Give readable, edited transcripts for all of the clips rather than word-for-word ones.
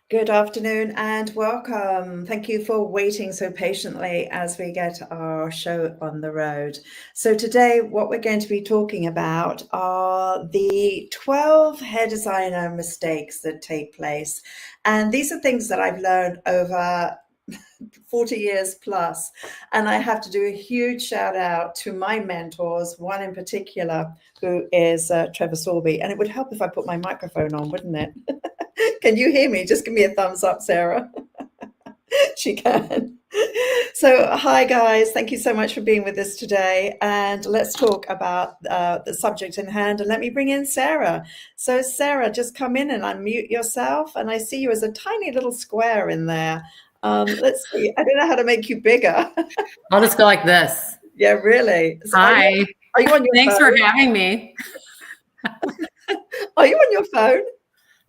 Good afternoon and welcome. Thank you for waiting so patiently as we get our show on the road. So today what we're going to be talking about are the 12 hair designer mistakes that take place. And these are things that I've learned over 40 years plus. And I have to do a huge shout out to my mentors, one in particular, who is Trevor Sorby. And it would help if I put my microphone on, wouldn't it? Can you hear me? Just give me a thumbs up, Sarah. She can. So, hi guys. Thank you so much for being with us today. And let's talk about the subject in hand. And let me bring in Sarah. So, Sarah, just come in and unmute yourself. And I see you as a tiny little square in there. Let's see. I don't know how to make you bigger. I'll just go like this. Yeah, really. So Hi. are you on your Thanks phone? for having me. Are you on your phone?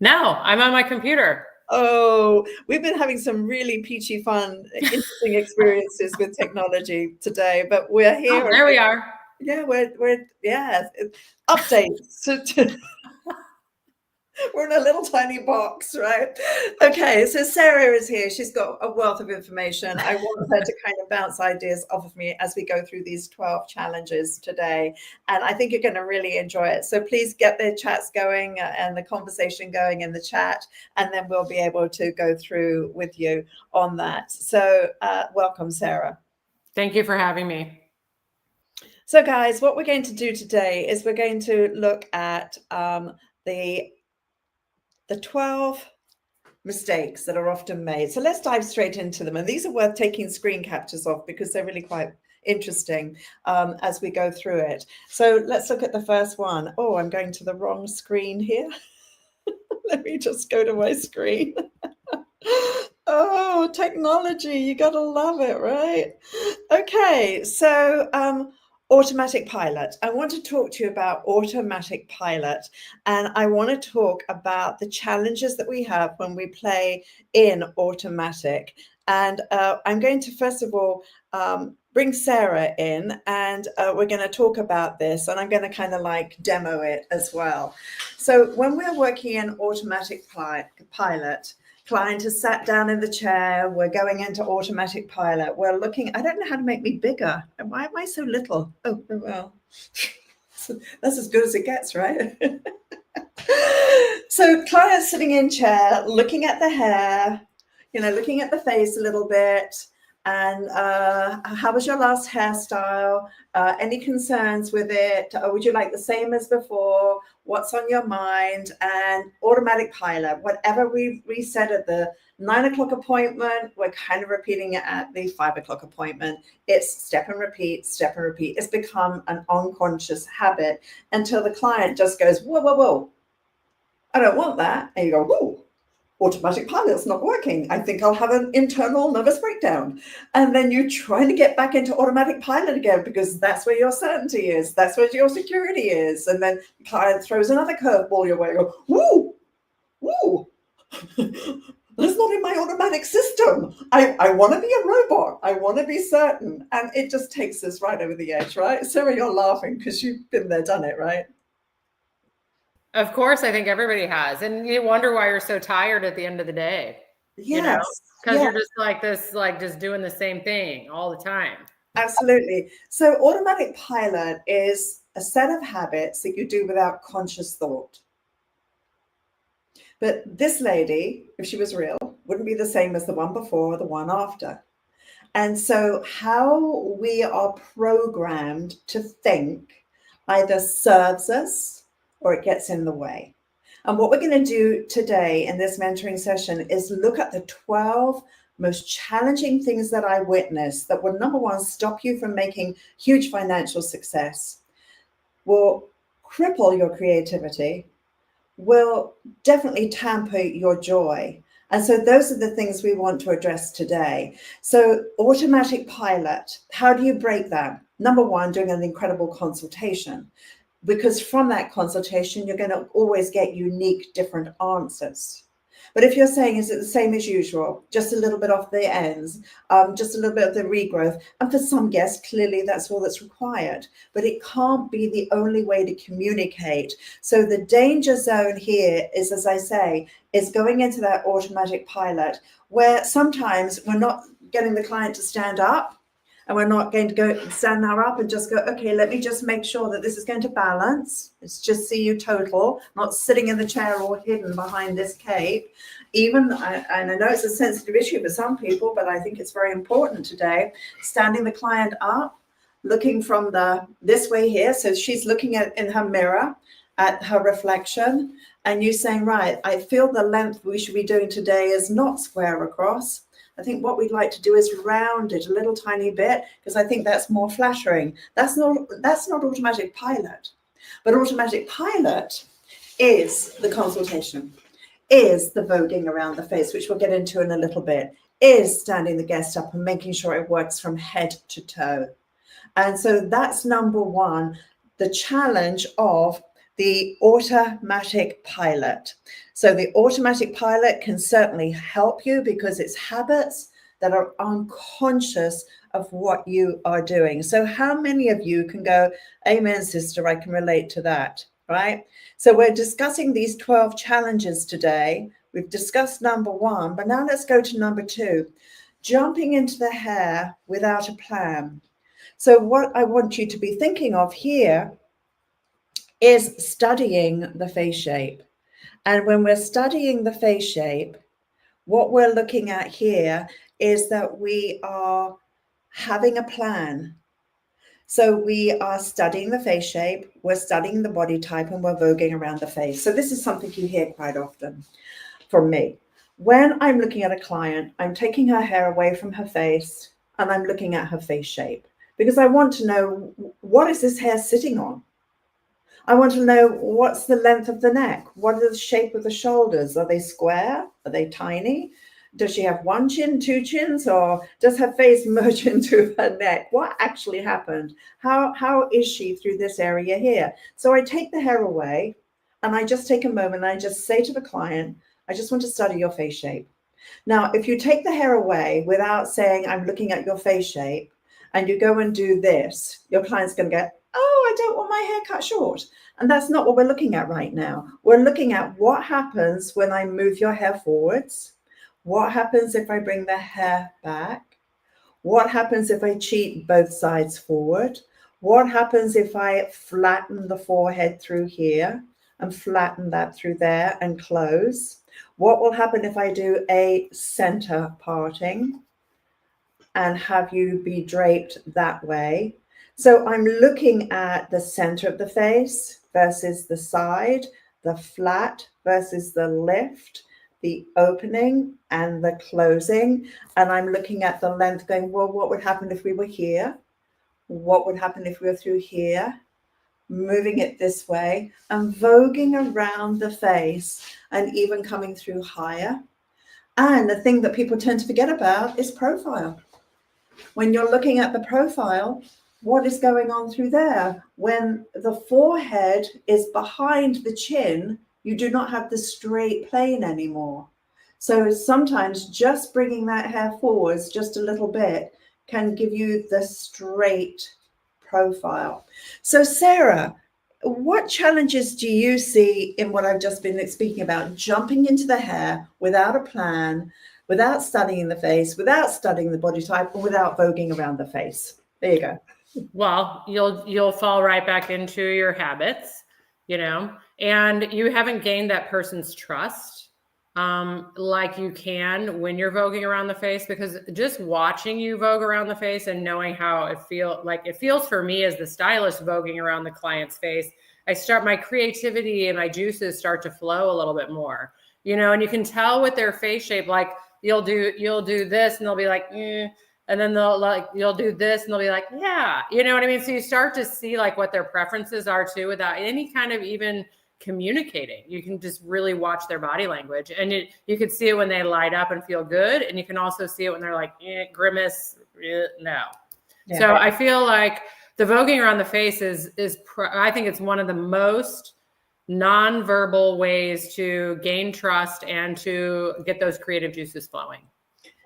No, I'm on my computer. Oh, we've been having some really peachy, fun, interesting experiences with technology today, but we're here. Oh, there we are. Yeah, we're updates. We're in a little tiny box, right? Okay, so Sarah is here. She's got a wealth of information. I want her to kind of bounce ideas off of me as we go through these 12 challenges today. And I think you're going to really enjoy it. So please get the chats going and the conversation going in the chat, and then we'll be able to go through with you on that. So welcome, Sarah. Thank you for having me. So guys, what we're going to do today is we're going to look at the 12 mistakes that are often made. So let's dive straight into them. And these are worth taking screen captures of because they're really quite interesting as we go through it. So let's look at the first one. Oh, I'm going to the wrong screen here. Let me just go to my screen. Oh, technology, you gotta love it, right? Okay, so automatic pilot. I want to talk to you about automatic pilot, and I want to talk about the challenges that we have when we play in automatic. And I'm going to first of all bring Sarah in, and we're going to talk about this, and I'm going to kind of like demo it as well. So when we're working in automatic pilot, client has sat down in the chair, we're going into automatic pilot, we're looking, I don't know how to make me bigger. Why am I so little? Oh, well, that's as good as it gets, right? So client's sitting in chair, looking at the hair, looking at the face a little bit. And how was your last hairstyle? Any concerns with it? Would you like the same as before? What's on your mind? And automatic pilot, whatever we reset at the 9 o'clock appointment, we're kind of repeating it at the 5 o'clock appointment. It's step and repeat, step and repeat. It's become an unconscious habit until the client just goes, whoa, whoa, whoa, I don't want that. And you go, whoa, automatic pilot's not working. I think I'll have an internal nervous breakdown. And then you're trying to get back into automatic pilot again because that's where your certainty is. That's where your security is. And then the client throws another curveball your way. You go, woo, woo. That's not in my automatic system. I want to be a robot. I want to be certain. And it just takes us right over the edge, right? Sarah, you're laughing because you've been there, done it, right? Of course, I think everybody has. And you wonder why you're so tired at the end of the day. Yes. Because you're just like this, like just doing the same thing all the time. Absolutely. So automatic pilot is a set of habits that you do without conscious thought. But this lady, if she was real, wouldn't be the same as the one before or the one after. And so how we are programmed to think either serves us or it gets in the way. And what we're going to do today in this mentoring session is look at the 12 most challenging things that I witnessed that will, number one, stop you from making huge financial success, will cripple your creativity, will definitely tamper your joy. And so those are the things we want to address today. So automatic pilot, how do you break that? Number one, doing an incredible consultation. Because from that consultation, you're going to always get unique, different answers. But if you're saying, is it the same as usual, just a little bit off the ends, just a little bit of the regrowth, and for some guests, clearly that's all that's required. But it can't be the only way to communicate. So the danger zone here is, as I say, is going into that automatic pilot, where sometimes we're not getting the client to stand up, and we're not going to go stand there up and just go, okay, let me just make sure that this is going to balance. It's just see you total, not sitting in the chair or hidden behind this cape. Even, and I know it's a sensitive issue for some people, but I think it's very important today, standing the client up, looking from this way here. So she's looking at in her mirror at her reflection, and you saying, right, I feel the length we should be doing today is not square across. I think what we'd like to do is round it a little tiny bit, because I think that's more flattering. That's not automatic pilot. But automatic pilot is the consultation, is the voguing around the face, which we'll get into in a little bit, is standing the guest up and making sure it works from head to toe. And so that's number one, the challenge of the automatic pilot. So the automatic pilot can certainly help you because it's habits that are unconscious of what you are doing. So how many of you can go, amen, sister, I can relate to that, right? So we're discussing these 12 challenges today. We've discussed number one, but now let's go to number two, jumping into the hair without a plan. So what I want you to be thinking of here is studying the face shape. And when we're studying the face shape, what we're looking at here is that we are having a plan. So we are studying the face shape, we're studying the body type, and we're voguing around the face. So this is something you hear quite often from me. When I'm looking at a client, I'm taking her hair away from her face and I'm looking at her face shape because I want to know, what is this hair sitting on? I want to know, what's the length of the neck? What is the shape of the shoulders? Are they square? Are they tiny? Does she have one chin, two chins, or does her face merge into her neck? What actually happened? How is she through this area here? So I take the hair away and I just take a moment and I just say to the client, I just want to study your face shape. Now, if you take the hair away without saying, I'm looking at your face shape, and you go and do this, your client's going to go, oh, I don't want my hair cut short. And that's not what we're looking at right now. We're looking at what happens when I move your hair forwards. What happens if I bring the hair back? What happens if I cheat both sides forward? What happens if I flatten the forehead through here and flatten that through there and close? What will happen if I do a center parting and have you be draped that way? So I'm looking at the center of the face versus the side, the flat versus the lift, the opening and the closing. And I'm looking at the length going, well, what would happen if we were here? What would happen if we were through here? Moving it this way and voguing around the face and even coming through higher. And the thing that people tend to forget about is profile. When you're looking at the profile, what is going on through there? When the forehead is behind the chin, you do not have the straight plane anymore. So sometimes just bringing that hair forwards just a little bit can give you the straight profile. So Sarah, what challenges do you see in what I've just been speaking about, jumping into the hair without a plan, without studying the face, without studying the body type, or without voguing around the face? There you go. Well, you'll fall right back into your habits, and you haven't gained that person's trust like you can when you're voguing around the face, because just watching you vogue around the face and knowing how it feels for me as the stylist voguing around the client's face, my creativity and my juices start to flow a little bit more, and you can tell with their face shape, like you'll do this and they'll be like, and then you'll do this and they'll be like, yeah, you know what I mean? So you start to see like what their preferences are too, without any kind of even communicating. You can just really watch their body language, and you can see it when they light up and feel good. And you can also see it when they're like, grimace, no. Yeah. So I feel like the voguing around the face I think it's one of the most non-verbal ways to gain trust and to get those creative juices flowing.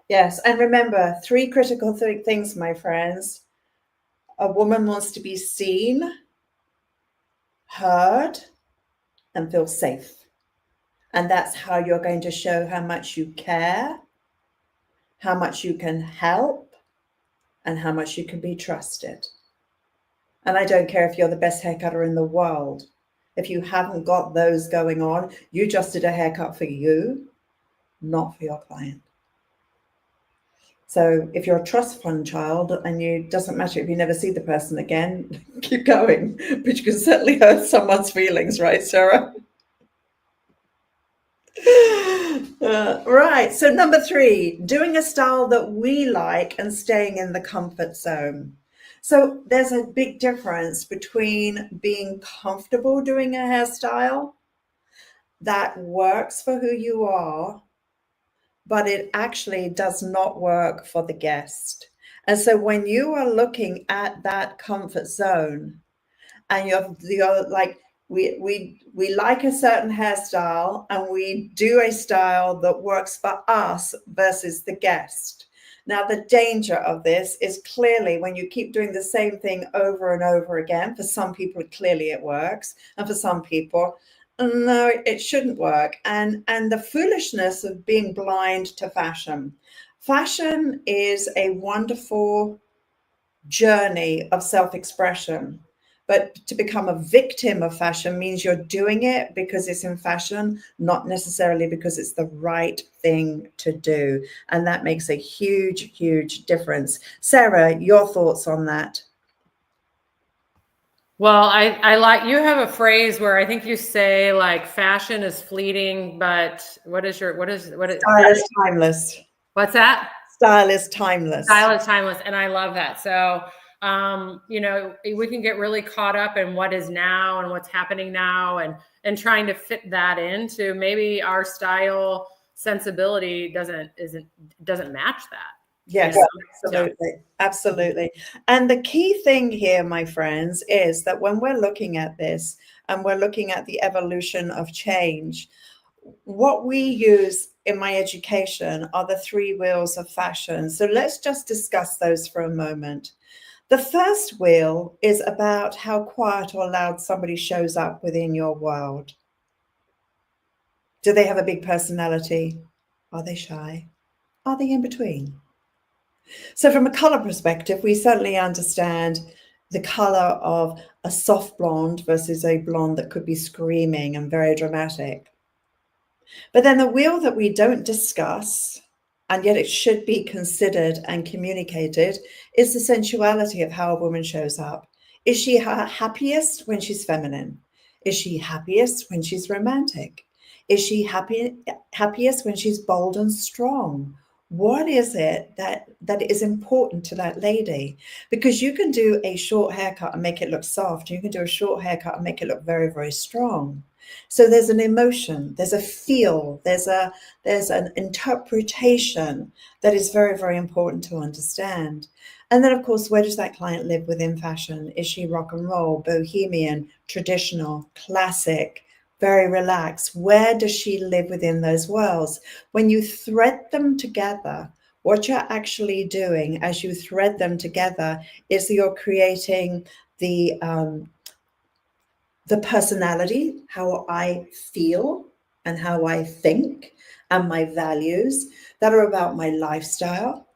Yes. And remember, 3 critical things, my friends. A woman wants to be seen, heard, and feel safe. And that's how you're going to show how much you care, how much you can help, and how much you can be trusted. And I don't care if you're the best haircutter in the world. If you haven't got those going on, you just did a haircut for you, not for your client. So if you're a trust fund child and you doesn't matter if you never see the person again, keep going, but you can certainly hurt someone's feelings, right, Sarah? Right. So number 3, doing a style that we like and staying in the comfort zone. So there's a big difference between being comfortable doing a hairstyle that works for who you are, but it actually does not work for the guest. And so when you are looking at that comfort zone and you're like, we like a certain hairstyle and we do a style that works for us versus the guest. Now, the danger of this is clearly when you keep doing the same thing over and over again. For some people, clearly it works. And for some people, no, it shouldn't work. And the foolishness of being blind to fashion. Fashion is a wonderful journey of self-expression. But to become a victim of fashion means you're doing it because it's in fashion, not necessarily because it's the right thing to do. And that makes a huge, huge difference. Sarah, your thoughts on that? Well, I like, you have a phrase where I think you say like fashion is fleeting, but what is Style is timeless. What's that? Style is timeless. Style is timeless. And I love that. So you know, we can get really caught up in what is now and what's happening now and trying to fit that into maybe our style sensibility doesn't match that. Yes, absolutely. Absolutely. And the key thing here, my friends, is that when we're looking at this and we're looking at the evolution of change, what we use in my education are the 3 wheels of fashion. So let's just discuss those for a moment. The first wheel is about how quiet or loud somebody shows up within your world. Do they have a big personality? Are they shy? Are they in between? So from a color perspective, we certainly understand the color of a soft blonde versus a blonde that could be screaming and very dramatic. But then the wheel that we don't discuss, and yet it should be considered and communicated, is the sensuality of how a woman shows up. Is she happiest when she's feminine? Is she happiest when she's romantic? Is she happiest when she's bold and strong? What is it that is important to that lady? Because you can do a short haircut and make it look soft. You can do a short haircut and make it look very, very strong. So there's an emotion, there's a feel, there's an interpretation that is very, very important to understand. And then, of course, where does that client live within fashion? Is she rock and roll, bohemian, traditional, classic, very relaxed? Where does she live within those worlds? When you thread them together, what you're actually doing as you thread them together is you're creating the personality, how I feel and how I think, and my values that are about my lifestyle,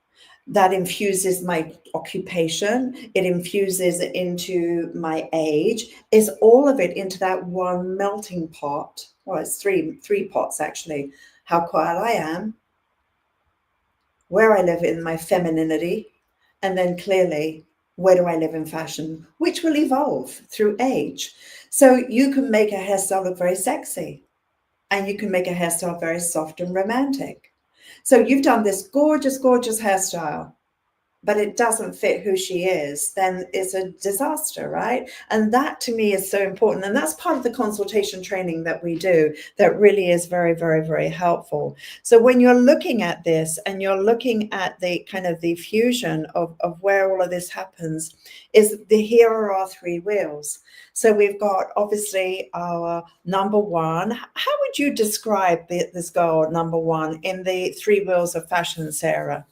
that infuses my occupation, it infuses into my age, is all of it into that one melting pot. Well, it's three pots actually. How quiet I am, where I live in my femininity, and then clearly, where do I live in fashion, which will evolve through age. So you can make a hairstyle look very sexy, and you can make a hairstyle very soft and romantic. So you've done this gorgeous, gorgeous hairstyle. but it doesn't fit who she is, then it's a disaster, right? And that to me is so important. And that's part of the consultation training that we do that really is very, very, very helpful. So when you're looking at this and you're looking at the kind of the fusion of where all of this happens, here are our three wheels. So we've got obviously our number one. How would you describe this girl, number one, in the three wheels of fashion, Sarah?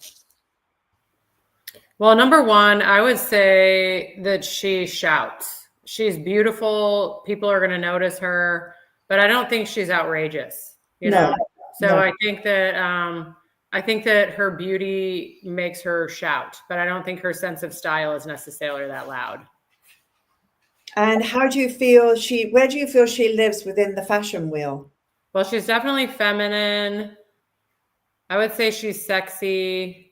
Well, number one, I would say that she shouts. She's beautiful. People are going to notice her, but I don't think she's outrageous, you know? So no. I think that her beauty makes her shout, but I don't think her sense of style is necessarily that loud. And how do you feel where do you feel she lives within the fashion wheel? Well, she's definitely feminine. I would say she's sexy.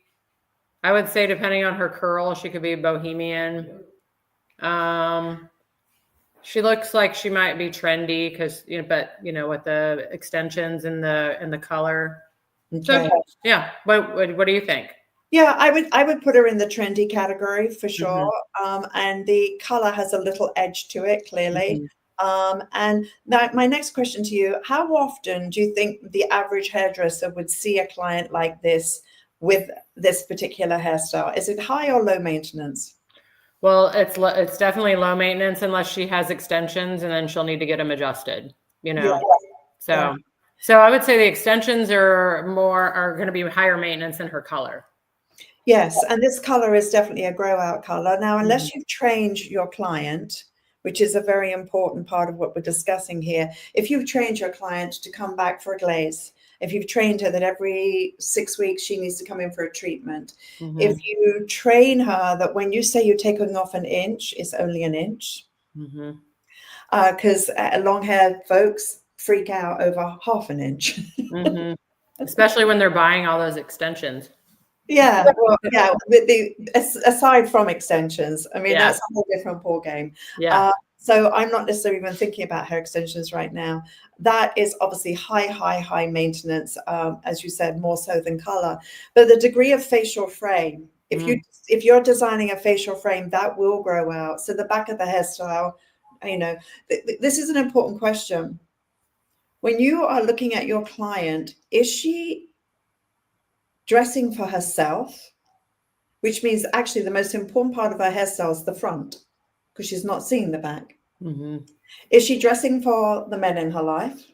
I would say, depending on her curl, she could be a bohemian. She looks like she might be trendy because, but with the extensions and the color. Okay. So, yeah. What do you think? Yeah, I would put her in the trendy category for sure. And the color has a little edge to it, clearly. And now my next question to you: how often do you think the average hairdresser would see a client like this with this particular hairstyle? Is it high or low maintenance? Well, it's definitely low maintenance unless she has extensions, and then she'll need to get them adjusted. Yeah. So I would say the extensions are going to be higher maintenance than her color. Yes, and this color is definitely a grow out color. Now, unless you've trained your client, which is a very important part of what we're discussing here, if you've trained your client to come back for a glaze, if you've trained her that every 6 weeks she needs to come in for a treatment, if you train her that when you say you're taking off an inch, it's only an inch, because long hair folks freak out over half an inch. Especially when they're buying all those extensions. Yeah, well, yeah. Aside from extensions, I mean, that's a whole different ball game. Yeah. So I'm not necessarily even thinking about hair extensions right now. That is obviously high maintenance, as you said, more so than color. But the degree of facial frame, if you're designing a facial frame, that will grow out. So the back of the hairstyle, this is an important question. When you are looking at your client, is she dressing for herself, which means actually the most important part of her hairstyle is the front, because she's not seeing the back. Is she dressing for the men in her life?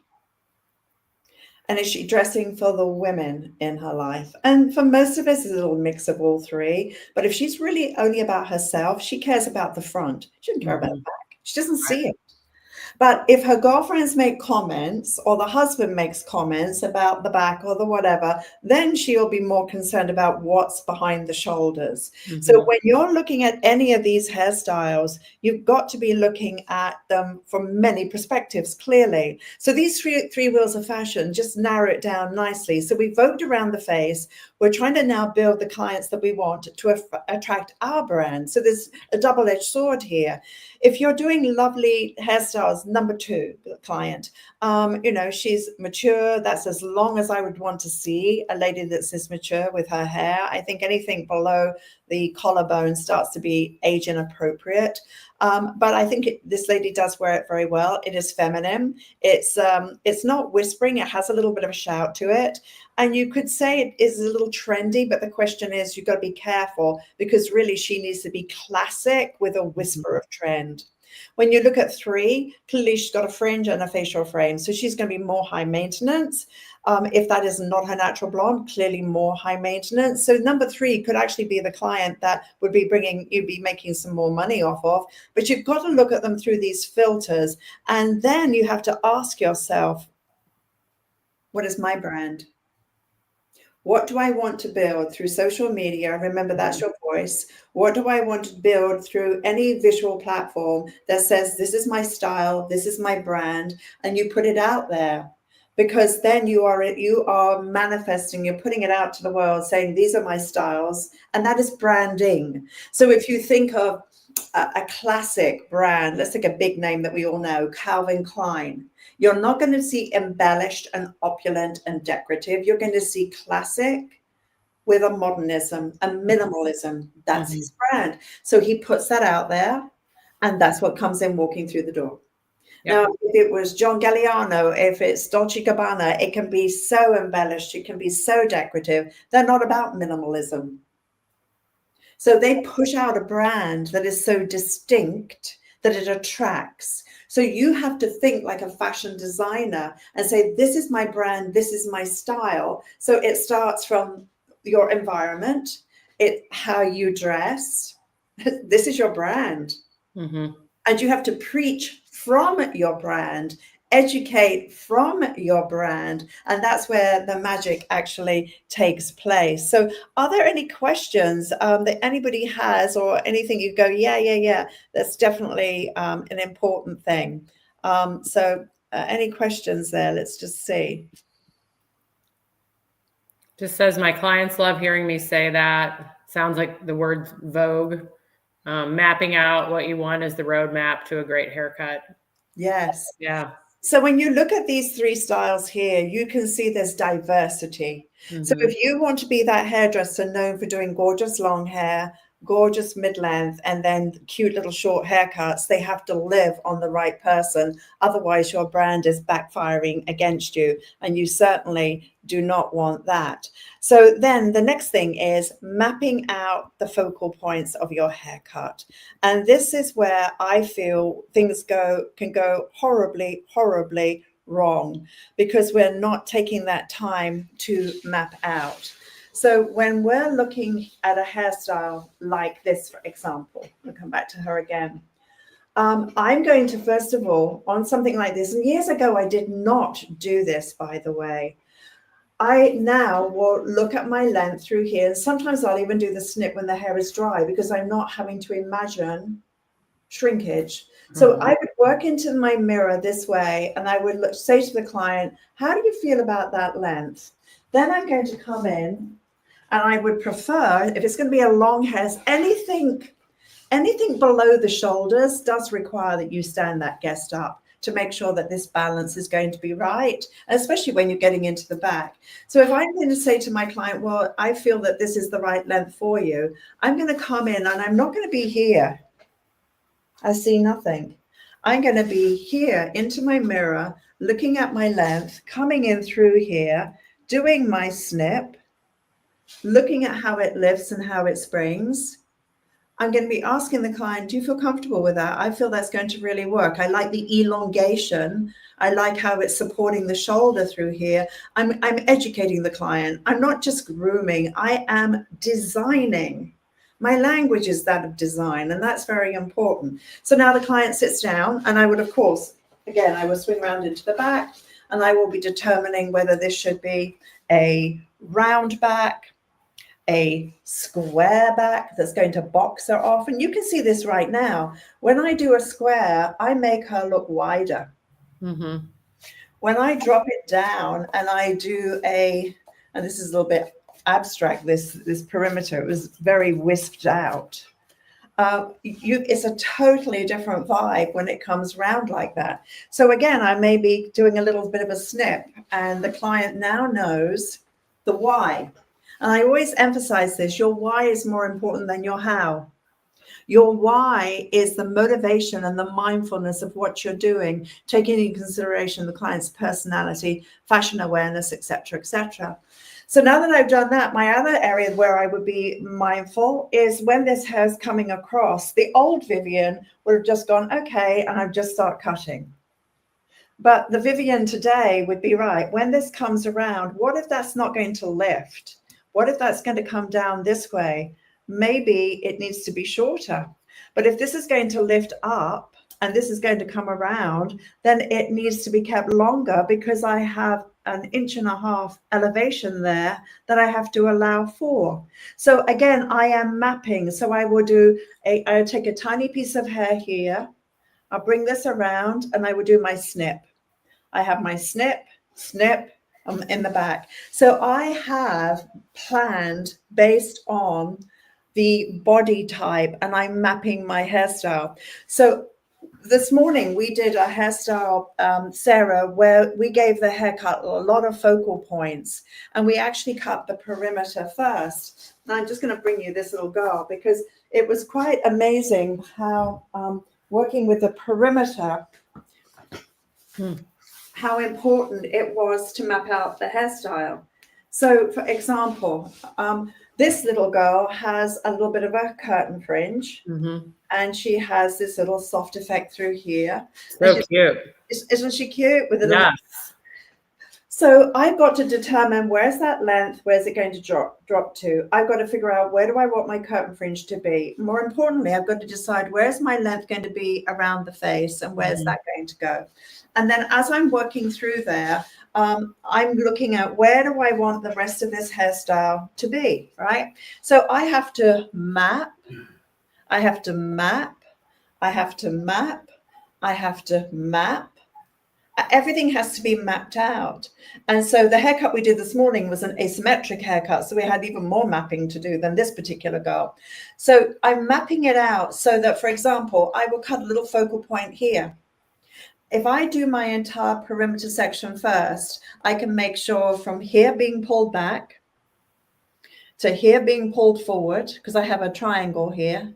And is she dressing for the women in her life? And for most of us, it's a little mix of all three. But if she's really only about herself, she cares about the front. She doesn't care about the back. She doesn't see it. But if her girlfriends make comments or the husband makes comments about the back or the whatever, then she'll be more concerned about what's behind the shoulders. So when you're looking at any of these hairstyles, you've got to be looking at them from many perspectives, clearly. So these three wheels of fashion just narrow it down nicely. So we've vogued around the face. We're trying to now build the clients that we want to attract our brand. So there's a double-edged sword here. If you're doing lovely hairstyles, number two client, she's mature. That's as long as I would want to see a lady that's this mature with her hair. I think anything below the collarbone starts to be age inappropriate. But I think this lady does wear it very well. It is feminine. It's not whispering. It has a little bit of a shout to it. And you could say it is a little trendy, but the question is, you've got to be careful, because really she needs to be classic with a whisper of trend. When you look at three, clearly she's got a fringe and a facial frame. So she's going to be more high maintenance. If that is not her natural blonde, clearly more high maintenance. So number three could actually be the client that would be you'd be making some more money off of. But you've got to look at them through these filters. And then you have to ask yourself, what is my brand? What do I want to build through social media? Remember, that's your voice. What do I want to build through any visual platform that says, this is my style, this is my brand, and you put it out there? Because then you are manifesting, you're putting it out to the world saying, these are my styles, and that is branding. So if you think of a classic brand, let's take a big name that we all know, Calvin Klein. You're not going to see embellished and opulent and decorative. You're going to see classic, with a modernism, a minimalism. That's his brand. So he puts that out there, and that's what comes in walking through the door. Yep. Now, if it was John Galliano, if it's Dolce & Gabbana, it can be so embellished, it can be so decorative. They're not about minimalism. So they push out a brand that is so distinct that it attracts. So you have to think like a fashion designer and say, this is my brand, this is my style. So it starts from your environment, how you dress. This is your brand. And you have to preach from your brand, educate from your brand, and that's where the magic actually takes place. So are there any questions that anybody has, or anything you go, yeah, that's definitely an important thing? Any questions there? Let's just see. Just says, my clients love hearing me say that. Sounds like the word vogue. Mapping out what you want is the roadmap to a great haircut. Yes. Yeah. So when you look at these three styles here, you can see there's diversity. So if you want to be that hairdresser known for doing gorgeous long hair, gorgeous mid-length, and then cute little short haircuts, they have to live on the right person. Otherwise, your brand is backfiring against you, and you certainly do not want that. So then the next thing is mapping out the focal points of your haircut. And this is where I feel things can go horribly, horribly wrong, because we're not taking that time to map out. So when we're looking at a hairstyle like this, for example, I'll come back to her again. I'm going to, first of all, on something like this, and years ago, I did not do this, by the way. I now will look at my length through here, and sometimes I'll even do the snip when the hair is dry, because I'm not having to imagine shrinkage. So I would work into my mirror this way, and I would say to the client, how do you feel about that length? Then I'm going to come in, and I would prefer, if it's going to be a long hair, anything below the shoulders does require that you stand that guest up to make sure that this balance is going to be right, especially when you're getting into the back. So if I'm going to say to my client, well, I feel that this is the right length for you, I'm going to come in, and I'm not going to be here. I see nothing. I'm going to be here into my mirror, looking at my length, coming in through here, doing my snip, looking at how it lifts and how it springs. I'm going to be asking the client, do you feel comfortable with that? I feel that's going to really work. I like the elongation. I like how it's supporting the shoulder through here. I'm educating the client. I'm not just grooming. I am designing. My language is that of design, and that's very important. So now the client sits down, and I would, of course, again, I will swing around into the back, and I will be determining whether this should be a round back, a square back that's going to box her off. And you can see this right now. When I do a square, I make her look wider. When I drop it down and I do and this is a little bit abstract, this perimeter, it was very wisped out. It's a totally different vibe when it comes round like that. So again, I may be doing a little bit of a snip, and the client now knows the why. And I always emphasize this, your why is more important than your how. Your why is the motivation and the mindfulness of what you're doing, taking into consideration the client's personality, fashion awareness, etc., etc. So now that I've done that, my other area where I would be mindful is when this hair is coming across. The old Vivian would have just gone, okay, and I'd just start cutting. But the Vivian today would be right. When this comes around, what if that's not going to lift? What if that's going to come down this way? Maybe it needs to be shorter. But if this is going to lift up and this is going to come around, then it needs to be kept longer, because I have an 1.5 inch elevation there that I have to allow for. So again, I am mapping. So I will I'll take a tiny piece of hair here. I'll bring this around, and I will do my snip. I have my snip, in the back. So I have planned based on the body type, and I'm mapping my hairstyle. So this morning we did a hairstyle, Sarah, where we gave the haircut a lot of focal points, and we actually cut the perimeter first. And I'm just going to bring you this little girl because it was quite amazing how working with the perimeter, how important it was to map out the hairstyle. So, for example, this little girl has a little bit of a curtain fringe. And she has this little soft effect through here. So cute. Isn't she cute? With a little... Yes. So I've got to determine where's that length, where's it going to drop to. I've got to figure out where do I want my curtain fringe to be. More importantly, I've got to decide where's my length going to be around the face and where's that going to go. And then as I'm working through there, I'm looking at where do I want the rest of this hairstyle to be, right? So I have to map. I have to map, I have to map, I have to map. Everything has to be mapped out. And so the haircut we did this morning was an asymmetric haircut. So we had even more mapping to do than this particular girl. So I'm mapping it out so that, for example, I will cut a little focal point here. If I do my entire perimeter section first, I can make sure from here being pulled back to here being pulled forward, because I have a triangle here.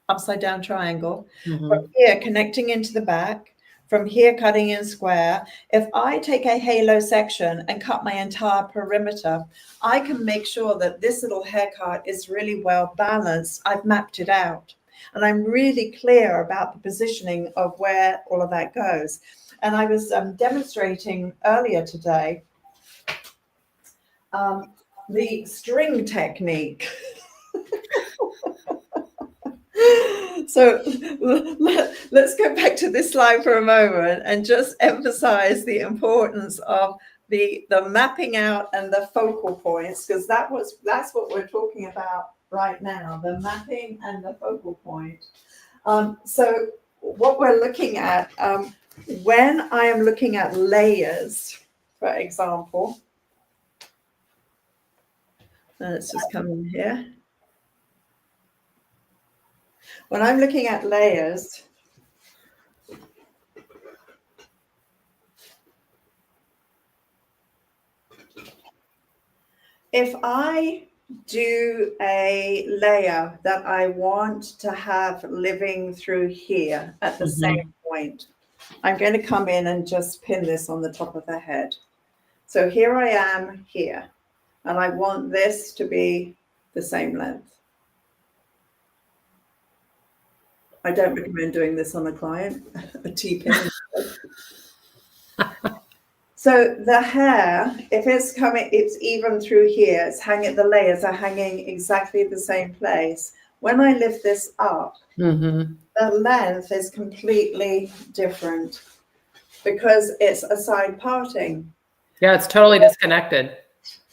Upside down triangle, from here connecting into the back, from here cutting in square. If I take a halo section and cut my entire perimeter, I can make sure that this little haircut is really well balanced. I've mapped it out and I'm really clear about the positioning of where all of that goes. And I was demonstrating earlier today the string technique. So let's go back to this slide for a moment and just emphasize the importance of the mapping out and the focal points, because that's what we're talking about right now, the mapping and the focal point. So what we're looking at, when I am looking at layers, for example, let's just come in here. When I'm looking at layers, if I do a layer that I want to have living through here at the same point, I'm going to come in and just pin this on the top of the head. So here I am here, and I want this to be the same length. I don't recommend doing this on a client, a T-pin. So the hair, if it's coming, it's even through here, it's hanging, the layers are hanging exactly the same place. When I lift this up, the length is completely different because it's a side parting. Yeah, it's totally disconnected.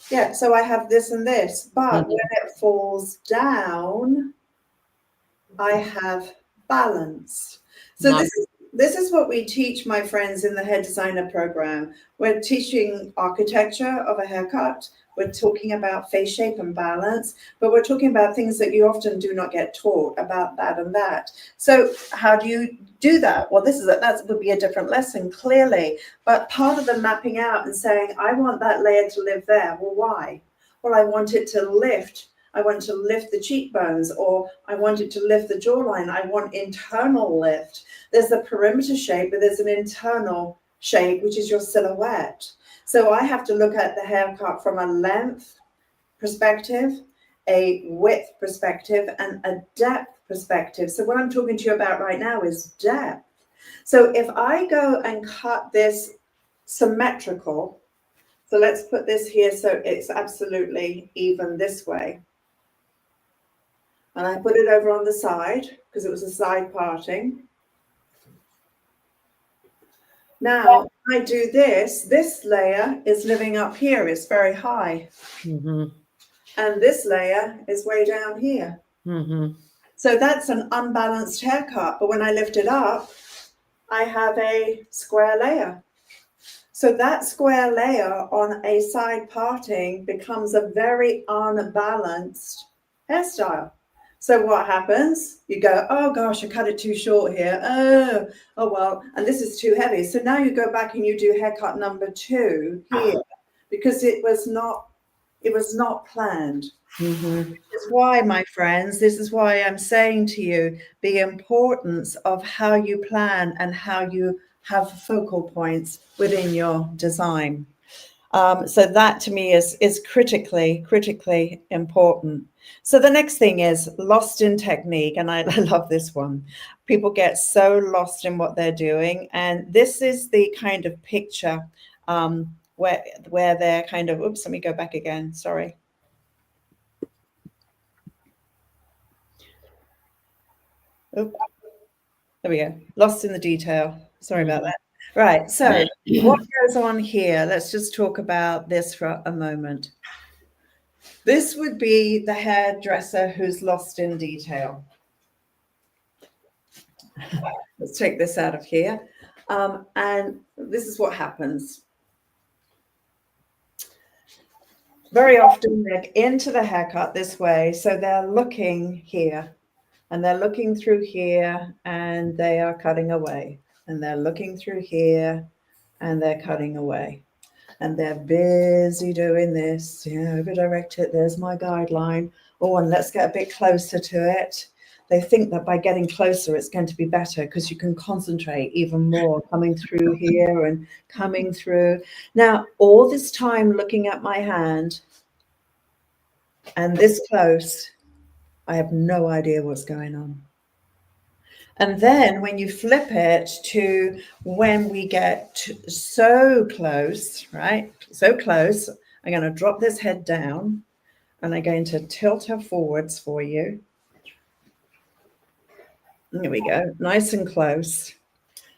Yeah, so I have this and this, but when it falls down, I have balance. So this is what we teach my friends in the hair designer program. We're teaching architecture of a haircut. We're talking about face shape and balance, but we're talking about things that you often do not get taught about that and that. So how do you do that? Well, that would be a different lesson, clearly. But part of the mapping out and saying, I want that layer to live there. Well, why? Well, I want it to lift. I want to lift the cheekbones, or I want it to lift the jawline. I want internal lift. There's the perimeter shape, but there's an internal shape, which is your silhouette. So I have to look at the haircut from a length perspective, a width perspective, and a depth perspective. So what I'm talking to you about right now is depth. So if I go and cut this symmetrical, so let's put this here so it's absolutely even this way. And I put it over on the side because it was a side parting. Now I do this layer is living up here, it's very high. And this layer is way down here. So that's an unbalanced haircut. But when I lift it up, I have a square layer. So that square layer on a side parting becomes a very unbalanced hairstyle. So what happens? You go, oh gosh, I cut it too short here. Oh well, and this is too heavy. So now you go back and you do haircut number 2 here because it was not planned. Mm-hmm. This is why, my friends, this is why I'm saying to you the importance of how you plan and how you have focal points within your design. So that to me is critically important. So the next thing is lost in technique. And I love this one. People get so lost in what they're doing. And this is the kind of picture where they're kind of, oops, let me go back again. Sorry. Oop. There we go. Lost in the detail. Sorry about that. Right. So what goes on here? Let's just talk about this for a moment. This would be the hairdresser who's lost in detail. Let's take this out of here. And this is what happens. Very often they're into the haircut this way. So they're looking here and they're looking through here and they are cutting away. And they're looking through here and they're cutting away. And they're busy doing this. Overdirect it. There's my guideline. Oh, and let's get a bit closer to it. They think that by getting closer, it's going to be better because you can concentrate even more coming through here and coming through. Now, all this time looking at my hand and this close, I have no idea what's going on. And then when you flip it to when we get so close, right? So close, I'm going to drop this head down and I'm going to tilt her forwards for you. There we go, nice and close.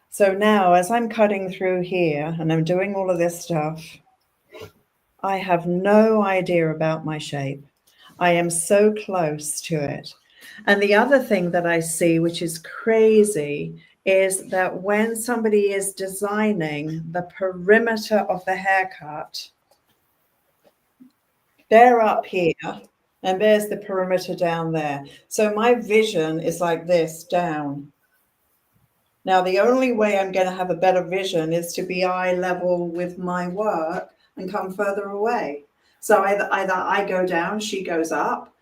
So now as I'm cutting through here and I'm doing all of this stuff, I have no idea about my shape. I am so close to it. And the other thing that I see, which is crazy, is that when somebody is designing the perimeter of the haircut, they're up here and there's the perimeter down there. So my vision is like this, down. Now, the only way I'm going to have a better vision is to be eye level with my work and come further away. So either I go down, she goes up,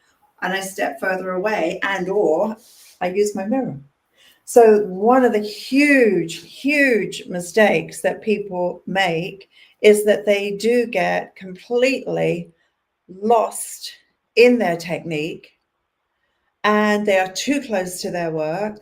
and I step further away, and or I use my mirror. So one of the huge mistakes that people make is that they do get completely lost in their technique and they are too close to their work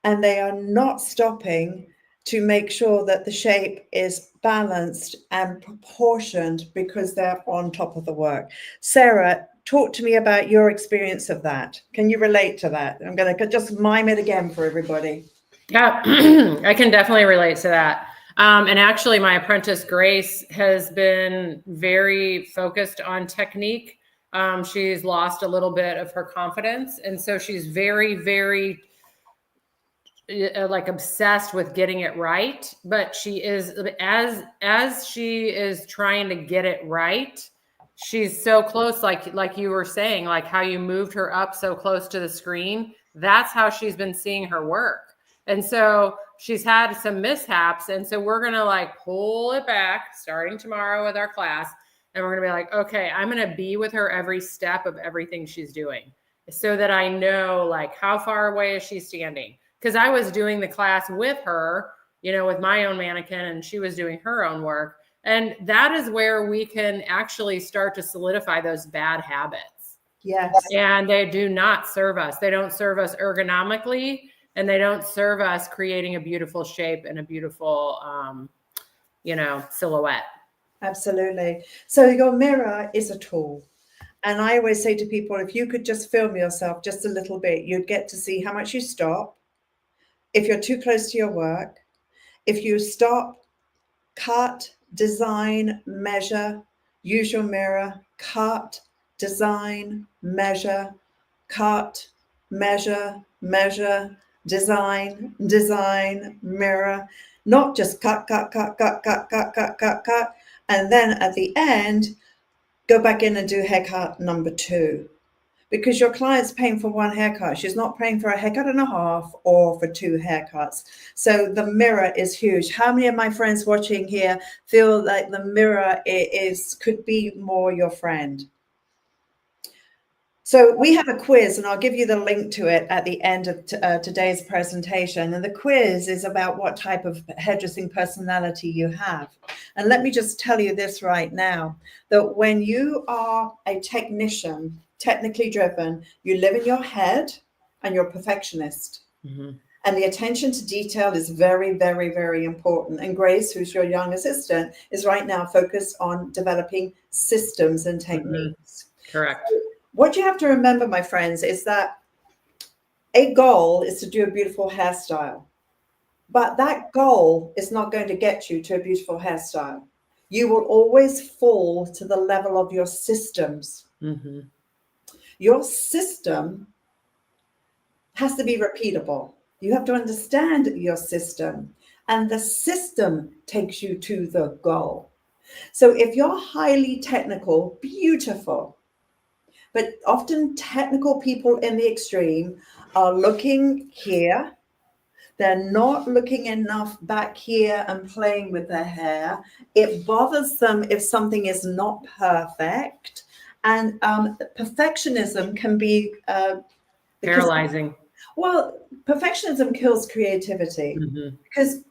and they are not stopping to make sure that the shape is balanced and proportioned because they're on top of the work. Sarah, talk to me about your experience of that. Can you relate to that? I'm going to just mime it again for everybody. Yeah, I can definitely relate to that. And actually, my apprentice, Grace, has been very focused on technique. She's lost a little bit of her confidence. And so she's very like obsessed with getting it right. But she is, as she is trying to get it right, she's so close, like you were saying, like how you moved her up so close to the screen. That's how she's been seeing her work. And so she's had some mishaps. And so we're going to like pull it back starting tomorrow with our class. And we're going to be like, okay, I'm going to be with her every step of everything she's doing so that I know like how far away is she standing? Because I was doing the class with her, you know, with my own mannequin and she was doing her own work. And that is where we can actually start to solidify those bad habits. Yes. And they do not serve us. They don't serve us ergonomically. And they don't serve us creating a beautiful shape and a beautiful, you know, silhouette. Absolutely. So your mirror is a tool. And I always say to people, if you could just film yourself just a little bit, you'd get to see how much you stop. If you're too close to your work, if you stop, cut, design, measure, use your mirror, cut, design, measure, cut, measure, measure, design, mirror, not just cut, and then at the end, go back in and do haircut number 2. because your client's paying for one haircut. She's not paying for a haircut and a half or for two haircuts. So the mirror is huge. How many of my friends watching here feel like the mirror could be more your friend? So we have a quiz, and I'll give you the link to it at the end of today's presentation. And the quiz is about what type of hairdressing personality you have. And let me just tell you this right now, that when you are a technician, technically driven, you live in your head and you're a perfectionist. Mm-hmm. And the attention to detail is very, very, very important. And Grace, who's your young assistant, is right now focused on developing systems and techniques. Mm-hmm. Correct. So, what you have to remember, my friends, is that a goal is to do a beautiful hairstyle, but that goal is not going to get you to a beautiful hairstyle. You will always fall to the level of your systems. Mm-hmm. Your system has to be repeatable. You have to understand your system, and the system takes you to the goal. So if you're highly technical, beautiful, but often technical people in the extreme are looking here. They're not looking enough back here and playing with their hair. It bothers them if something is not perfect. And perfectionism can be paralyzing. Well, perfectionism kills creativity, because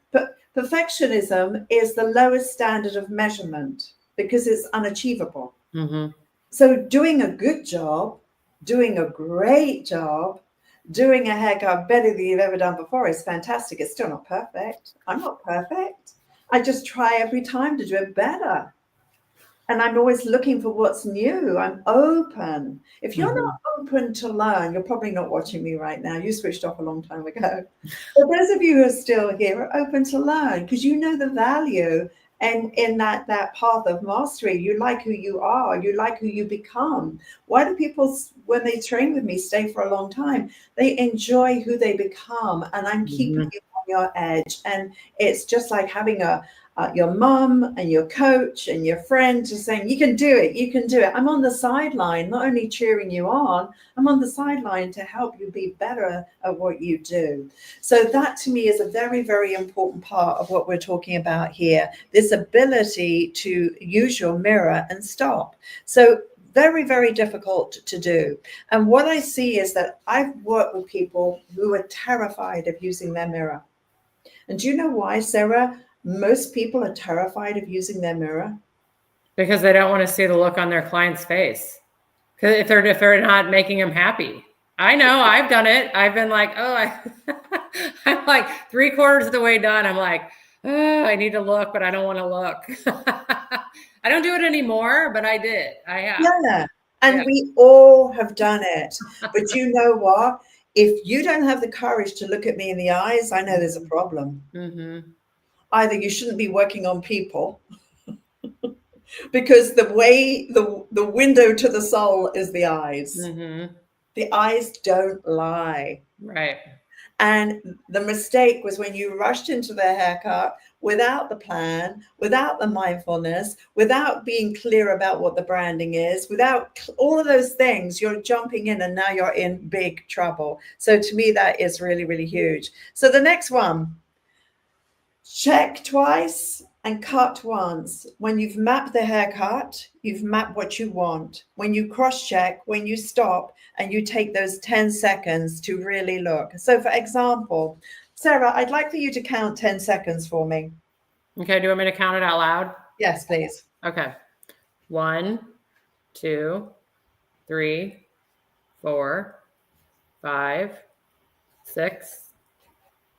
perfectionism is the lowest standard of measurement because it's unachievable. Mm-hmm. So doing a good job, doing a great job, doing a haircut better than you've ever done before is fantastic. It's still not perfect. I'm not perfect. I just try every time to do it better. And I'm always looking for what's new. I'm open. If you're not open to learn, you're probably not watching me right now. You switched off a long time ago. But those of you who are still here are open to learn because you know the value. And in that path of mastery, you like who you are. You like who you become. Why do people, when they train with me, stay for a long time? They enjoy who they become. And I'm keeping you on your edge. And it's just like having your mum and your coach and your friend just saying, you can do it, you can do it. I'm on the sideline, not only cheering you on, I'm on the sideline to help you be better at what you do. So that to me is a very, very important part of what we're talking about here, this ability to use your mirror and stop. So very, very difficult to do. And what I see is that I've worked with people who are terrified of using their mirror. And do you know why, Sarah? Most people are terrified of using their mirror because they don't want to see the look on their client's face. Because if they're not making them happy. I know, I've done it. I've been like, I'm like 3/4 of the way done. I'm like, I need to look, but I don't want to look. I don't do it anymore, but I did. I have. Yeah, and we all have done it. But you know what? If you don't have the courage to look at me in the eyes, I know there's a problem. Mm-hmm. Either you shouldn't be working on people because the way the window to the soul is the eyes. Mm-hmm. The eyes don't lie. Right. And the mistake was when you rushed into the haircut without the plan, without the mindfulness, without being clear about what the branding is, without all of those things, you're jumping in and now you're in big trouble. So to me, that is really, really huge. So the next one. Check twice and cut once. When you've mapped the haircut, you've mapped what you want. When you cross-check, when you stop, and you take those 10 seconds to really look. So for example, Sarah, I'd like for you to count 10 seconds for me. Okay, do you want me to count it out loud? Yes, please. Okay. 1, 2, 3, 4, 5, 6,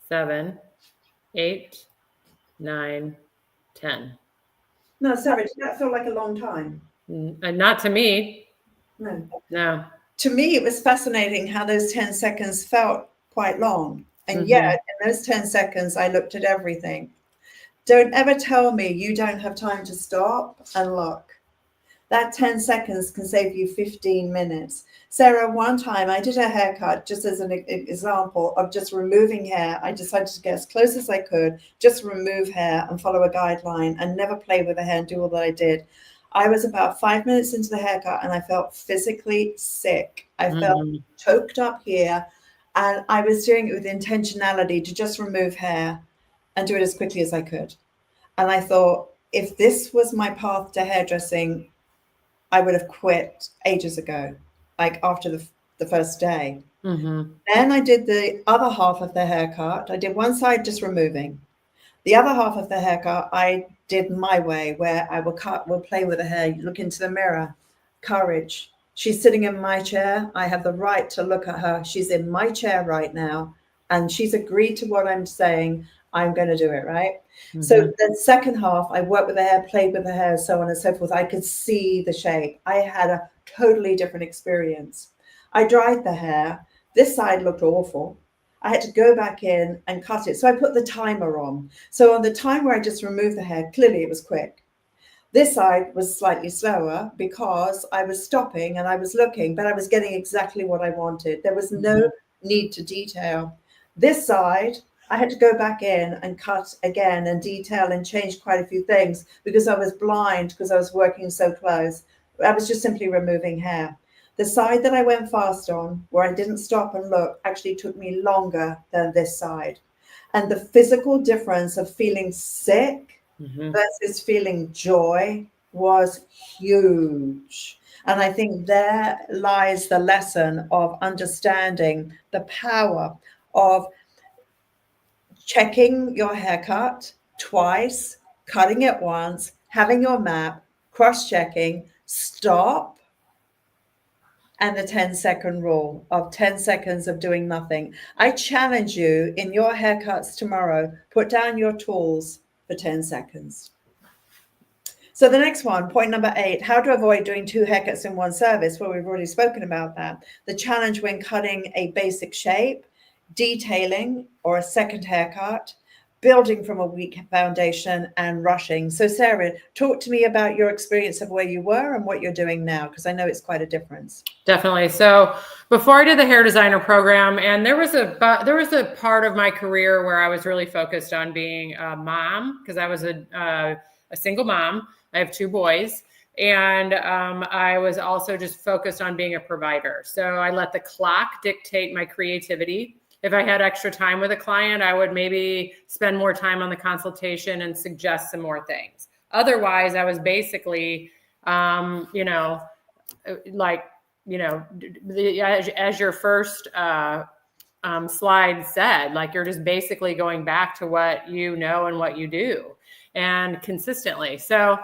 7, 8, 9, 10. No, sorry, did that feel like a long time? Not to me. No. To me, it was fascinating how those 10 seconds felt quite long. And yet, in those 10 seconds, I looked at everything. Don't ever tell me you don't have time to stop and look. That 10 seconds can save you 15 minutes. Sarah, one time I did a haircut just as an example of just removing hair. I decided to get as close as I could, just remove hair and follow a guideline and never play with the hair and do all that I did. I was about 5 minutes into the haircut and I felt physically sick. I felt choked up here, and I was doing it with intentionality to just remove hair and do it as quickly as I could. And I thought, if this was my path to hairdressing, I would have quit ages ago, like after the first day. Then I did the other half of the haircut. I did one side just removing. The other half of the haircut, I did my way, where I will play with the hair, look into the mirror. Courage. She's sitting in my chair. I have the right to look at her. She's in my chair right now, and she's agreed to what I'm saying. I'm going to do it, right? So the second half, I worked with the hair, played with the hair, so on and so forth. I could see the shape. I had a totally different experience. I dried the hair. This side looked awful. I had to go back in and cut it. So I put the timer on. So on the time where I just removed the hair, clearly it was quick. This side was slightly slower because I was stopping and I was looking, but I was getting exactly what I wanted. There was no need to detail. This side, I had to go back in and cut again and detail and change quite a few things because I was blind, because I was working so close. I was just simply removing hair. The side that I went fast on, where I didn't stop and look, actually took me longer than this side. And the physical difference of feeling sick versus feeling joy was huge. And I think there lies the lesson of understanding the power of checking your haircut twice, cutting it once, having your map, cross-checking, stop, and the 10-second rule of 10 seconds of doing nothing. I challenge you in your haircuts tomorrow, put down your tools for 10 seconds. So the next one, point number 8, how to avoid doing 2 haircuts in one service. Well, we've already spoken about that. The challenge when cutting a basic shape, detailing or a second haircut, building from a weak foundation, and rushing. So Sarah, talk to me about your experience of where you were and what you're doing now, because I know it's quite a difference. Definitely. So before I did the hair designer program, and there was a part of my career where I was really focused on being a mom, because I was a single mom. I have 2 boys. And I was also just focused on being a provider. So I let the clock dictate my creativity. If I had extra time with a client, I would maybe spend more time on the consultation and suggest some more things. Otherwise, I was basically, as your first slide said, like, you're just basically going back to what you know and what you do, and consistently. So,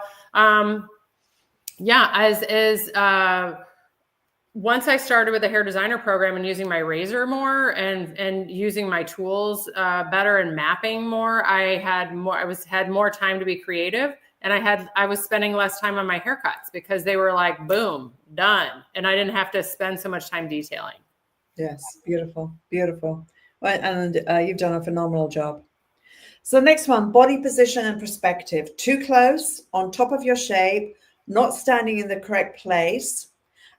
once I started with the hair designer program and using my razor more and using my tools better and mapping more, I had more time to be creative, and I was spending less time on my haircuts because they were like, boom, done. And I didn't have to spend so much time detailing. Yes. Beautiful. Beautiful. Well, and you've done a phenomenal job. So next one, body position and perspective. Too close, on top of your shape, not standing in the correct place.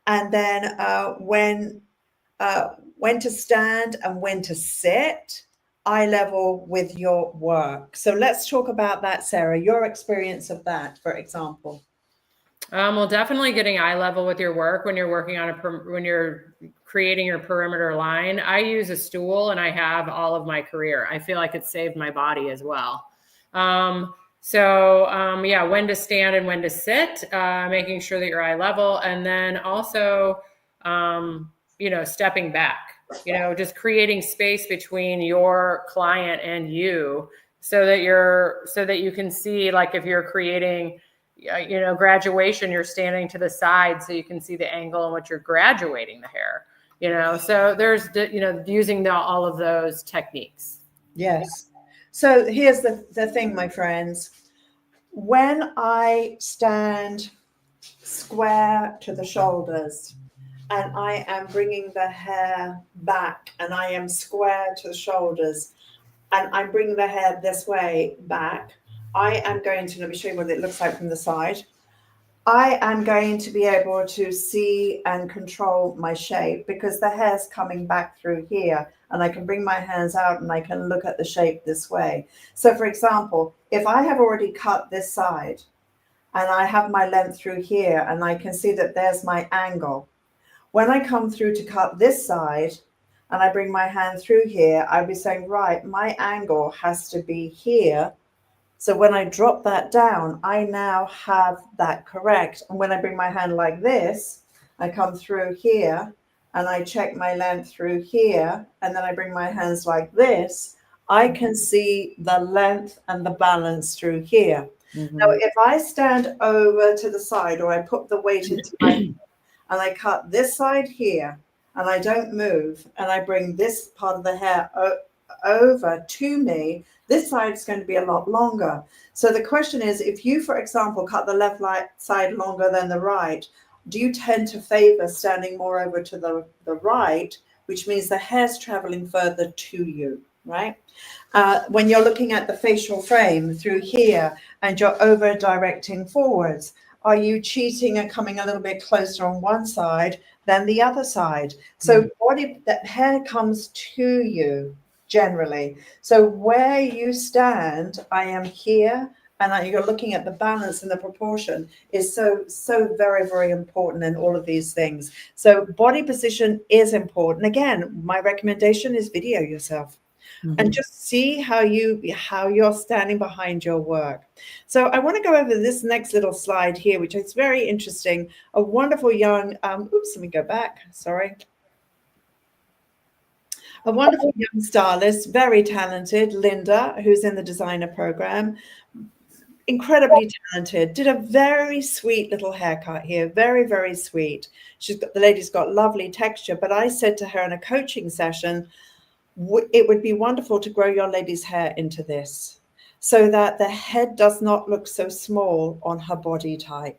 And then when to stand and when to sit, eye level with your work. So let's talk about that, Sarah, your experience of that, for example. Well, definitely getting eye level with your work when you're working on when you're creating your perimeter line. I use a stool, and I have all of my career. I feel like it saved my body as well. When to stand and when to sit, making sure that you're eye level, and then also, stepping back, just creating space between your client and you, so that you can see, like, if you're creating, graduation, you're standing to the side so you can see the angle in which you're graduating the hair, so there's, using all of those techniques. Yes. So here's the thing, my friends. When I stand square to the shoulders and I am bringing the hair back and I am square to the shoulders and I'm bringing the hair this way back, I am going to, let me show you what it looks like from the side. I am going to be able to see and control my shape because the hair's coming back through here, and I can bring my hands out and I can look at the shape this way. So for example, if I have already cut this side and I have my length through here, and I can see that there's my angle. When I come through to cut this side and I bring my hand through here, I'd be saying, right, my angle has to be here. So when I drop that down, I now have that correct. And when I bring my hand like this, I come through here and I check my length through here, and then I bring my hands like this, I can see the length and the balance through here. Now, if I stand over to the side, or I put the weight into my and I cut this side here and I don't move, and I bring this part of the hair over to me, this side is going to be a lot longer. So the question is, if you, for example, cut the left side longer than the right, do you tend to favor standing more over to the right, which means the hair's traveling further to you, right? When you're looking at the facial frame through here and you're over directing forwards, are you cheating and coming a little bit closer on one side than the other side? So that hair comes to you generally. So where you stand, I am here, and you're looking at the balance and the proportion is so very, very important in all of these things. So body position is important. Again, my recommendation is video yourself. And just see how you're standing behind your work. So I want to go over this next little slide here, which is very interesting. A wonderful young, let me go back, sorry. A wonderful young stylist, very talented, Linda, who's in the designer program, incredibly talented, did a very sweet little haircut here, very, very sweet. The lady's got lovely texture, but I said to her in a coaching session, it would be wonderful to grow your lady's hair into this so that the head does not look so small on her body type,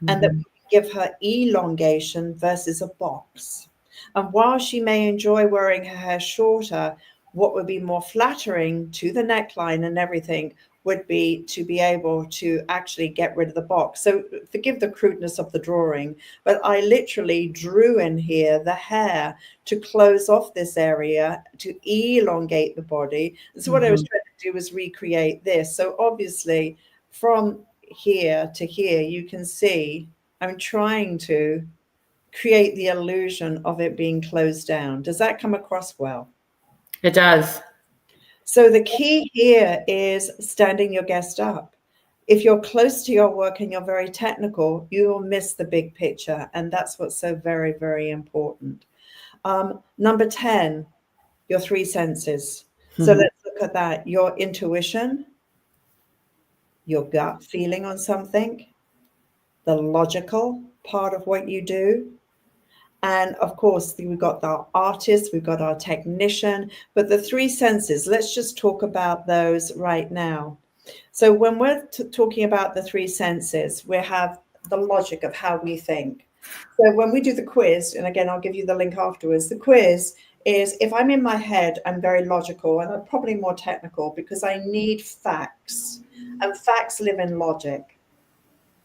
and that we give her elongation versus a box. And while she may enjoy wearing her hair shorter, what would be more flattering to the neckline and everything would be to be able to actually get rid of the box. So forgive the crudeness of the drawing, but I literally drew in here the hair to close off this area, to elongate the body. And so what I was trying to do was recreate this. So obviously from here to here, you can see I'm trying to create the illusion of it being closed down. Does that come across well? It does. So the key here is standing your guest up. If you're close to your work and you're very technical, you will miss the big picture. And that's what's so very, very important. Number 10, your three senses. So let's look at that. Your intuition, your gut feeling on something, the logical part of what you do. And of course, we've got our artist, we've got our technician, but the three senses, let's just talk about those right now. So when we're talking about the three senses, we have the logic of how we think. So when we do the quiz, and again, I'll give you the link afterwards, the quiz is, if I'm in my head, I'm very logical, and I'm probably more technical because I need facts, and facts live in logic.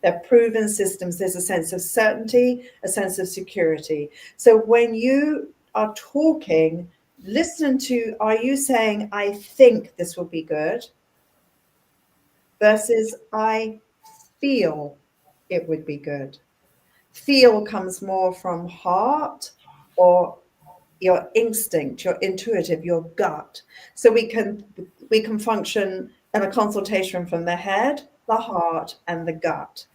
They're proven systems. There's a sense of certainty, a sense of security. So when you are talking, listen to, are you saying, I think this will be good, versus I feel it would be good. Feel comes more from heart or your instinct, your intuitive, your gut. So we can function in a consultation from the head, the heart, and the gut.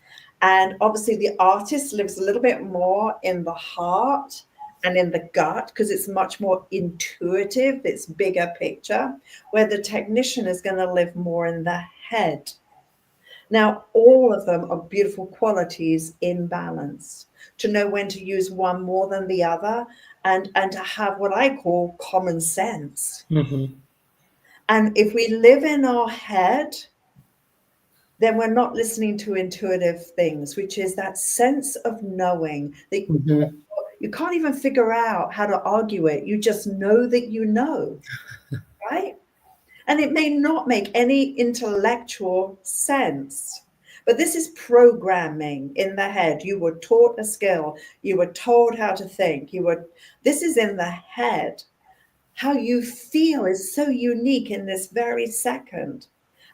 And obviously the artist lives a little bit more in the heart and in the gut because it's much more intuitive, it's bigger picture, where the technician is going to live more in the head. Now, all of them are beautiful qualities in balance, to know when to use one more than the other, and to have what I call common sense. And if we live in our head, then we're not listening to intuitive things, which is that sense of knowing that you can't even figure out how to argue it. You just know that you know, right? And it may not make any intellectual sense, but this is programming in the head. You were taught a skill. You were told how to think. This is in the head. How you feel is so unique in this very second.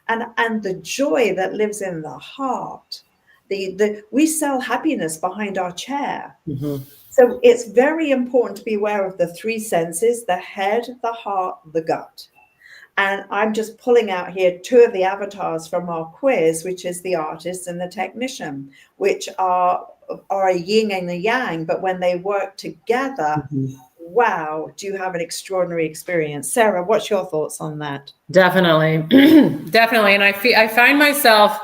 And the joy that lives in the heart, We sell happiness behind our chair. Mm-hmm. So it's very important to be aware of the three senses: the head, the heart, the gut. And I'm just pulling out here two of the avatars from our quiz, which is the artist and the technician, which are a yin and a yang. But when they work together, wow, do you have an extraordinary experience. Sarah, what's your thoughts on that? Definitely. Definitely. And I find myself,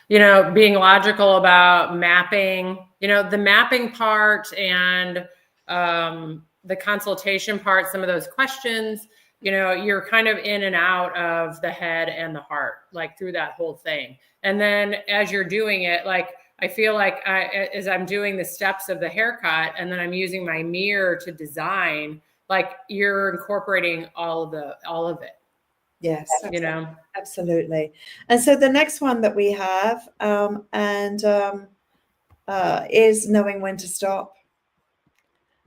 being logical about mapping, the mapping part and the consultation part, some of those questions, you're kind of in and out of the head and the heart, like through that whole thing. And then as you're doing it, like, I feel like as I'm doing the steps of the haircut and then I'm using my mirror to design, like you're incorporating all of it. Yes, absolutely. And so the next one that we have is knowing when to stop.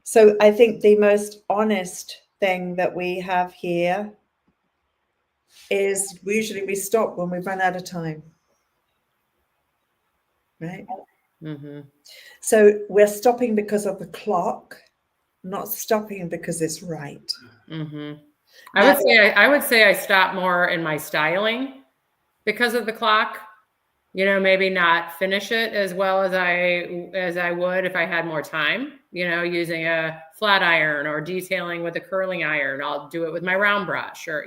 So I think the most honest thing that we have here is usually we stop when we run out of time, right? Mm-hmm. So we're stopping because of the clock, not stopping because it's right. Mm-hmm. I would say I stop more in my styling because of the clock. Maybe not finish it as well as I would if I had more time. Using a flat iron or detailing with a curling iron. I'll do it with my round brush, or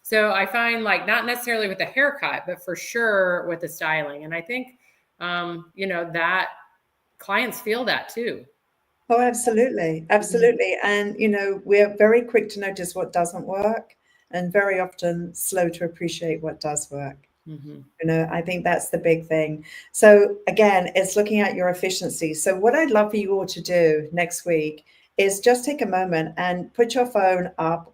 So I find, like, not necessarily with the haircut, but for sure with the styling. And I think that clients feel that too. Oh, absolutely. Absolutely. And, we're very quick to notice what doesn't work and very often slow to appreciate what does work. Mm-hmm. I think that's the big thing. So again, it's looking at your efficiency. So what I'd love for you all to do next week is just take a moment and put your phone up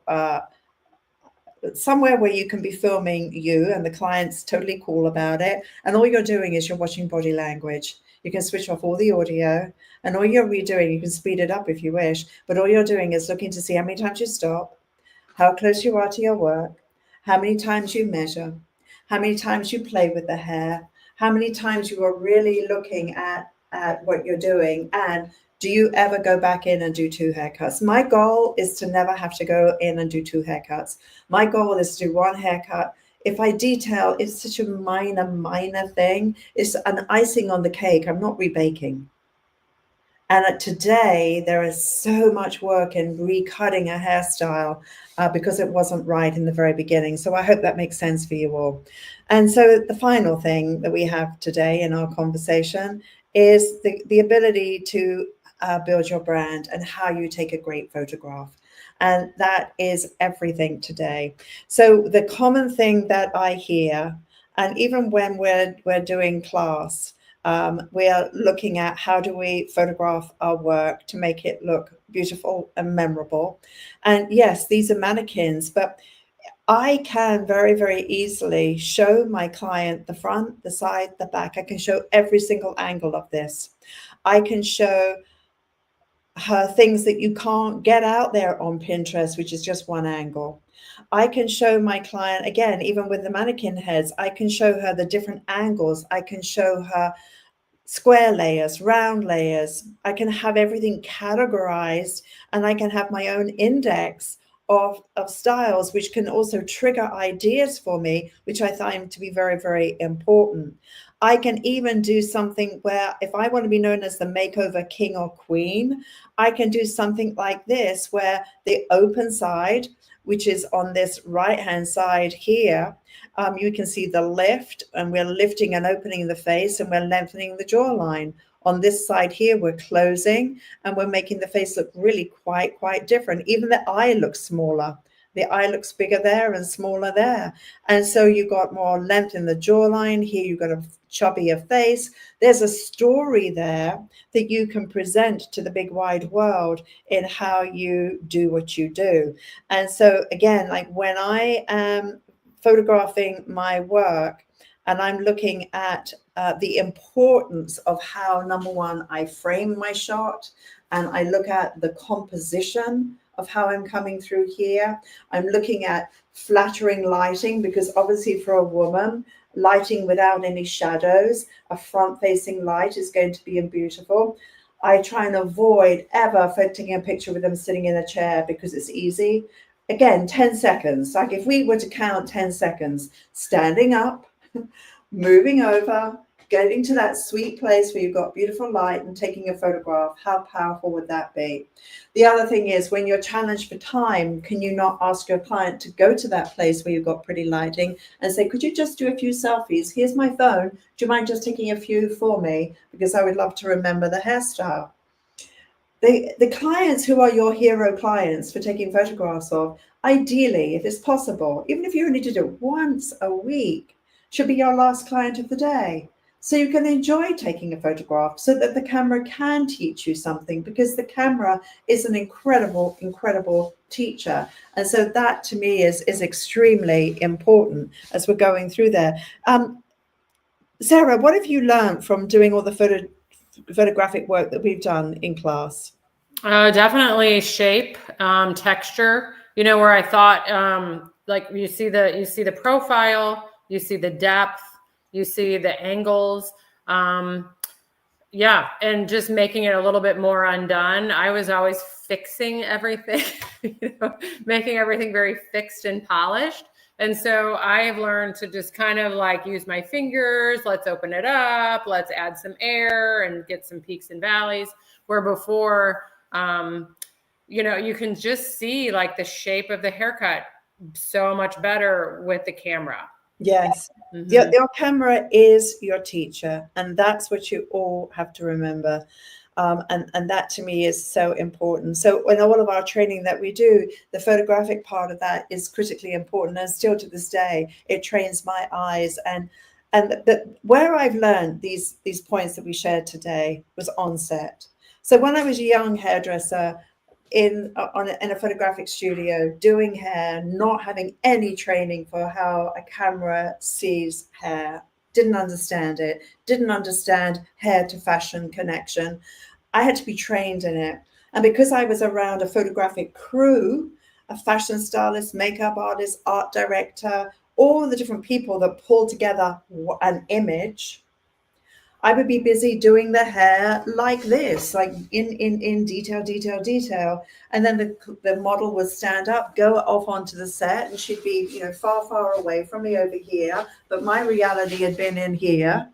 somewhere where you can be filming you, and the client's totally cool about it. And all you're doing is you're watching body language. You can switch off all the audio, and all you're redoing, you can speed it up if you wish, but all you're doing is looking to see how many times you stop, how close you are to your work, how many times you measure, how many times you play with the hair, how many times you are really looking at what you're doing, and do you ever go back in and do two haircuts? My goal is to never have to go in and do two haircuts. My goal is to do one haircut. If I detail, it's such a minor thing. It's an icing on the cake. I'm not rebaking. And today, there is so much work in recutting a hairstyle because it wasn't right in the very beginning. So I hope that makes sense for you all. And so the final thing that we have today in our conversation is the ability to build your brand and how you take a great photograph. And that is everything today. So the common thing that I hear, and even when we're doing class, we are looking at how do we photograph our work to make it look beautiful and memorable. And yes, these are mannequins, but I can very, very easily show my client the front, the side, the back. I can show every single angle of this. I can show her things that you can't get out there on Pinterest, which is just one angle. I can show my client, again, even with the mannequin heads, I can show her the different angles. I can show her square layers, round layers. I can have everything categorized, and I can have my own index of styles, which can also trigger ideas for me, which I find to be very, very important. I can even do something where if I want to be known as the makeover king or queen, I can do something like this, where the open side, which is on this right-hand side here, you can see the lift, and we're lifting and opening the face, and we're lengthening the jawline. On this side here, we're closing, and we're making the face look really quite different. Even the eye looks smaller. The eye looks bigger there and smaller there. And so you've got more length in the jawline. Here you've got a chubbier face. There's a story there that you can present to the big wide world in how you do what you do. And so again, like when I am photographing my work and I'm looking at the importance of how, number one, I frame my shot, and I look at the composition of how I'm coming through here. I'm looking at flattering lighting, because obviously for a woman, lighting without any shadows. A front-facing light is going to be beautiful. I try and avoid ever taking a picture with them sitting in a chair because it's easy. Again, 10 seconds. Like if we were to count 10 seconds, standing up, moving over, getting to that sweet place where you've got beautiful light and taking a photograph, how powerful would that be? The other thing is when you're challenged for time, can you not ask your client to go to that place where you've got pretty lighting and say, could you just do a few selfies? Here's my phone. Do you mind just taking a few for me? Because I would love to remember the hairstyle. The clients who are your hero clients for taking photographs of, ideally, if it's possible, even if you only did it once a week, should be your last client of the day. So you can enjoy taking a photograph so that the camera can teach you something, because the camera is an incredible, incredible teacher. And so that to me is extremely important as we're going through there. Sarah, what have you learned from doing all the photographic work that we've done in class? Definitely shape, texture, where I thought, like you see the profile, you see the depth, you see the angles. Yeah. And just making it a little bit more undone. I was always fixing everything, making everything very fixed and polished. And so I have learned to just kind of like use my fingers. Let's open it up. Let's add some air and get some peaks and valleys, where before, you can just see like the shape of the haircut so much better with the camera. Yes. Mm-hmm. Your camera is your teacher, and that's what you all have to remember. And that to me is so important. So in all of our training that we do, the photographic part of that is critically important. And still to this day, it trains my eyes. And where I've learned these points that we shared today was on set. So when I was a young hairdresser in a photographic studio doing hair, not having any training for how a camera sees hair, didn't understand it, didn't understand hair to fashion connection. I had to be trained in it. And because I was around a photographic crew, a fashion stylist, makeup artist, art director, all the different people that pull together an image, I would be busy doing the hair like this, like in detail. And then the model would stand up, go off onto the set, and she'd be, far away from me over here. But my reality had been in here,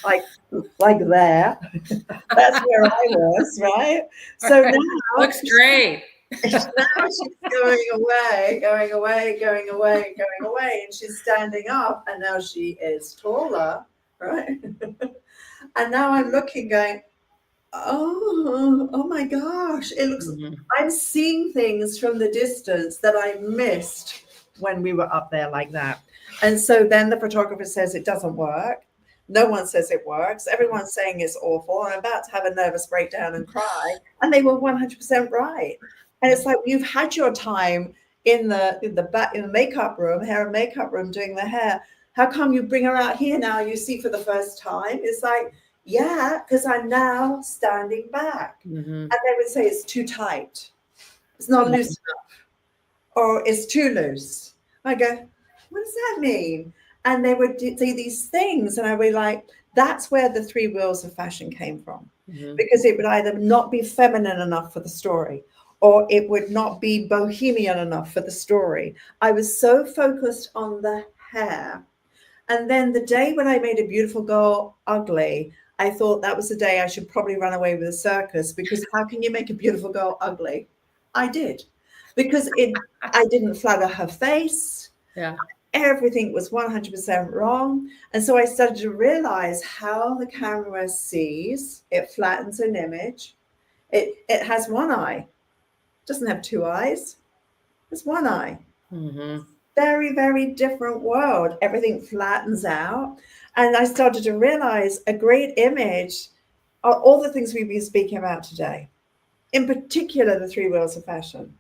like there. That's where I was, right? So now looks great. Now she's going away, and she's standing up, and now she is taller, right? And now I'm looking, going, oh my gosh, it looks, I'm seeing things from the distance that I missed when we were up there like that. And so then the photographer says it doesn't work. No one says it works. Everyone's saying it's awful. I'm about to have a nervous breakdown and cry. And they were 100% right. And it's like, you've had your time in the makeup room, hair and makeup room, doing the hair. How come you bring her out here now, you see for the first time? It's like, yeah, because I'm now standing back. And they would say it's too tight. It's not loose enough. Or it's too loose. I go, what does that mean? And they would say these things. And I would be like, that's where the 3 wheels of fashion came from. Because it would either not be feminine enough for the story, or it would not be bohemian enough for the story. I was so focused on the hair. And then the day when I made a beautiful girl ugly, I thought that was the day I should probably run away with a circus, because how can you make a beautiful girl ugly? I did, because I didn't flatter her face. Yeah. Everything was 100% wrong. And so I started to realize how the camera sees. It flattens an image. It has one eye. It doesn't have 2 eyes. It's one eye. Very, very different world. Everything flattens out. And I started to realize a great image are all the things we've been speaking about today, in particular, the 3 wheels of fashion.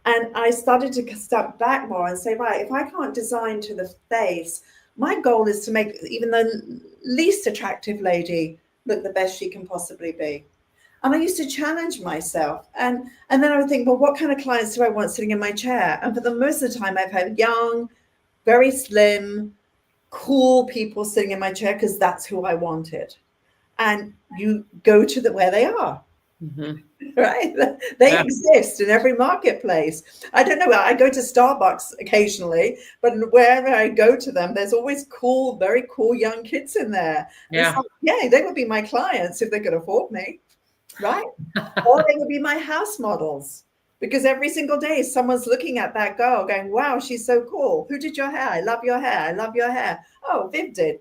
And I started to step back more and say, right, if I can't design to the face, my goal is to make even the least attractive lady look the best she can possibly be. And I used to challenge myself. And then I would think, well, what kind of clients do I want sitting in my chair? And for the most of the time, I've had young, very slim, cool people sitting in my chair because that's who I wanted. And you go to where they are. Right? They exist in every marketplace. I don't know. I go to Starbucks occasionally, but wherever I go to them, there's always cool, very cool young kids in there. Yeah. So, yeah, they would be my clients if they could afford me, right? Or they would be my house models. Because every single day someone's looking at that girl going, wow, she's so cool. Who did your hair? I love your hair. I love your hair. Oh, Viv did.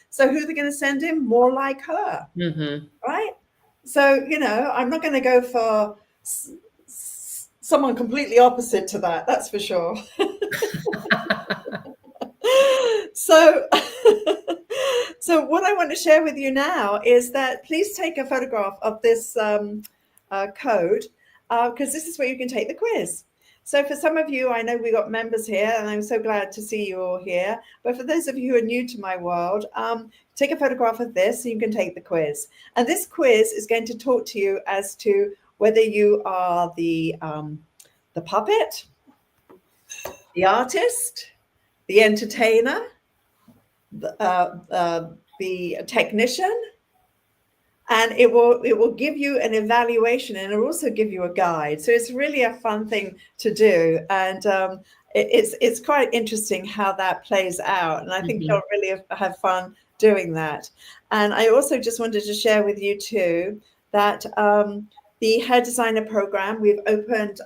So who are they going to send in? More like her. Right? So, I'm not going to go for someone completely opposite to that. That's for sure. So, so what I want to share with you now is that please take a photograph of this code, because this is where you can take the quiz. So for some of you, I know we've got members here, and I'm so glad to see you all here. But for those of you who are new to my world, take a photograph of this so you can take the quiz. And this quiz is going to talk to you as to whether you are the puppet, the artist, the entertainer, the technician, and it will give you an evaluation, and it'll also give you a guide. So it's really a fun thing to do, and it's quite interesting how that plays out. And I think you'll really have fun doing that. And I also just wanted to share with you too that the hair designer program, we've opened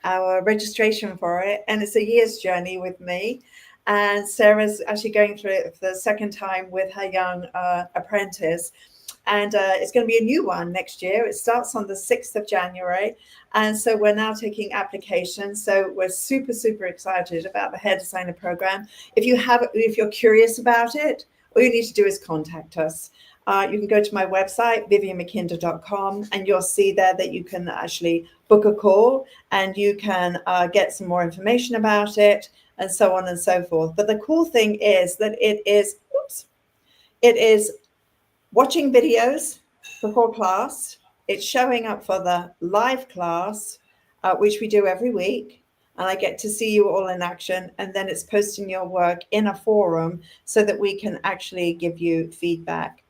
our registration for it, and it's a year's journey with me. And Sarah's actually going through it for the second time with her young apprentice. And it's going to be a new one next year. It starts on the 6th of January. And so we're now taking applications. So we're super, super excited about the hair designer program. If you're curious about it, all you need to do is contact us. You can go to my website, vivianmckinder.com, and you'll see there that you can actually book a call, and you can get some more information about it, and so on and so forth. But the cool thing is that it is watching videos before class. It's showing up for the live class, which we do every week. And I get to see you all in action. And then it's posting your work in a forum so that we can actually give you feedback.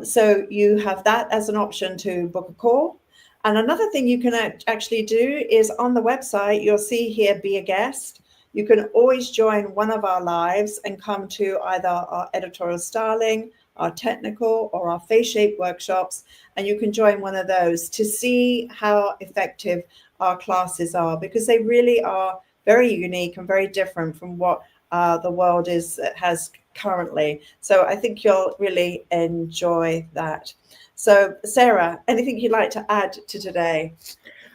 So you have that as an option to book a call. And another thing you can actually do is on the website, you'll see here, be a guest. You can always join one of our lives and come to either our editorial styling, our technical, or our face shape workshops. And you can join one of those to see how effective our classes are, because they really are very unique and very different from what the world has currently. So I think you'll really enjoy that. So Sarah, anything you'd like to add to today?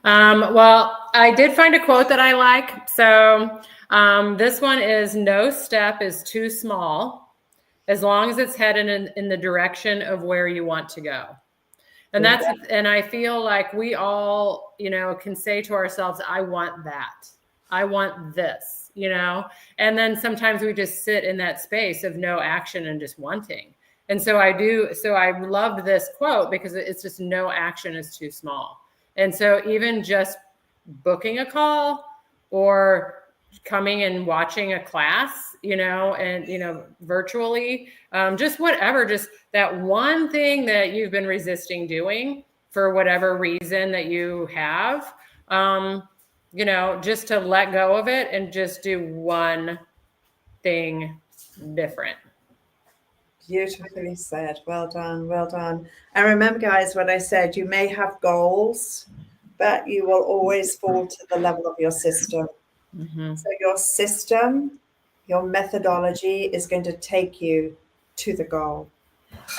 Well, I did find a quote that I like. So this one is, no step is too small as long as it's headed in the direction of where you want to go. And and I feel like we all, can say to ourselves, I want that. I want this, and then sometimes we just sit in that space of no action and just wanting. And so I loved this quote because it's just, no action is too small. And so even just booking a call or coming and watching a class, and, virtually, just whatever, just that one thing that you've been resisting doing for whatever reason that you have, just to let go of it and just do one thing different. Beautifully said. Well done. Well done. And remember, guys, what I said, you may have goals, but you will always fall to the level of your system. So your system, your methodology is going to take you to the goal.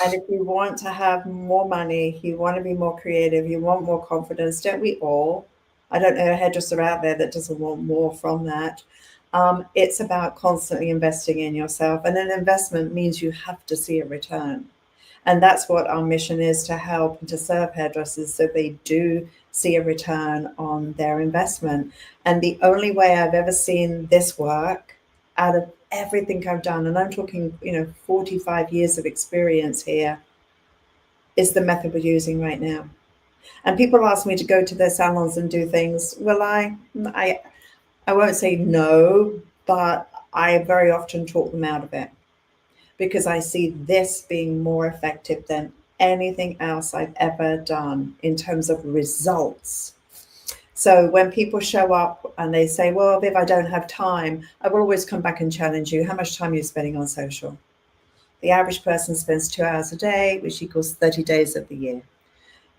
And if you want to have more money, you want to be more creative, you want more confidence, don't we all? I don't know a hairdresser out there that doesn't want more from that. It's about constantly investing in yourself. And an investment means you have to see a return. And that's what our mission is, to help and to serve hairdressers so they do see a return on their investment. And the only way I've ever seen this work out of everything I've done, and I'm talking, 45 years of experience here, is the method we're using right now. And people ask me to go to their salons and do things. Well, I won't say no, but I very often talk them out of it because I see this being more effective than anything else I've ever done in terms of results. So when people show up and they say, well, Viv, I don't have time, I will always come back and challenge you. How much time are you spending on social? The average person spends 2 hours a day, which equals 30 days of the year.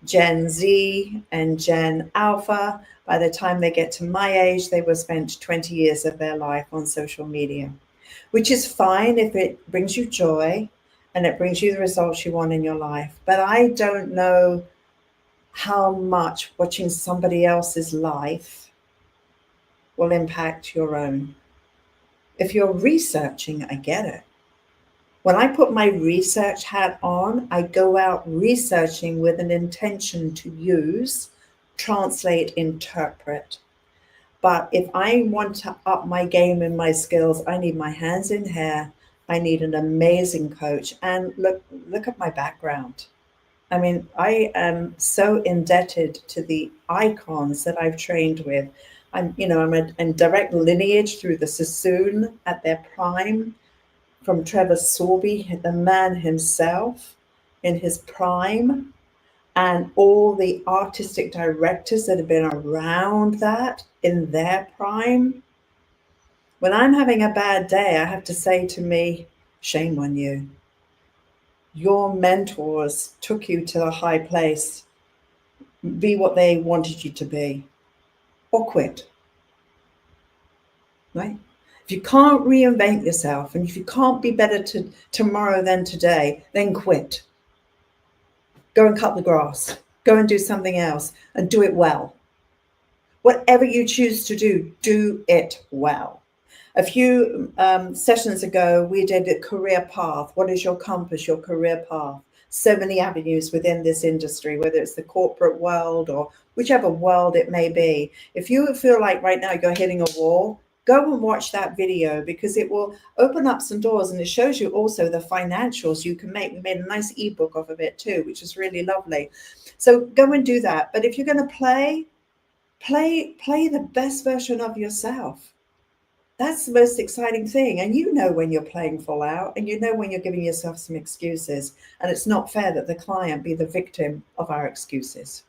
Gen Z and Gen Alpha, by the time they get to my age, they will spend 20 years of their life on social media, which is fine if it brings you joy and it brings you the results you want in your life. But I don't know how much watching somebody else's life will impact your own. If you're researching, I get it. When I put my research hat on, I go out researching with an intention to use, translate, interpret. But if I want to up my game and my skills, I need my hands in hair. I need an amazing coach. And look at my background. I mean, I am so indebted to the icons that I've trained with. I'm in direct lineage through the Sassoon at their prime, from Trevor Sorby, the man himself in his prime, and all the artistic directors that have been around that in their prime. When I'm having a bad day, I have to say to me, shame on you. Your mentors took you to a high place. Be what they wanted you to be, or quit, right? If you can't reinvent yourself and if you can't be better tomorrow than today, then quit. Go and cut the grass. Go and do something else and do it well. Whatever you choose to do, do it well. A few sessions ago, we did a career path. What is your compass, your career path? So many avenues within this industry, whether it's the corporate world or whichever world it may be. If you feel like right now you're hitting a wall, go and watch that video because it will open up some doors, and it shows you also the financials you can make. We made a nice ebook of it too, which is really lovely. So go and do that. But if you're going to play the best version of yourself. That's the most exciting thing. And you know when you're playing full out, and you know when you're giving yourself some excuses. And it's not fair that the client be the victim of our excuses.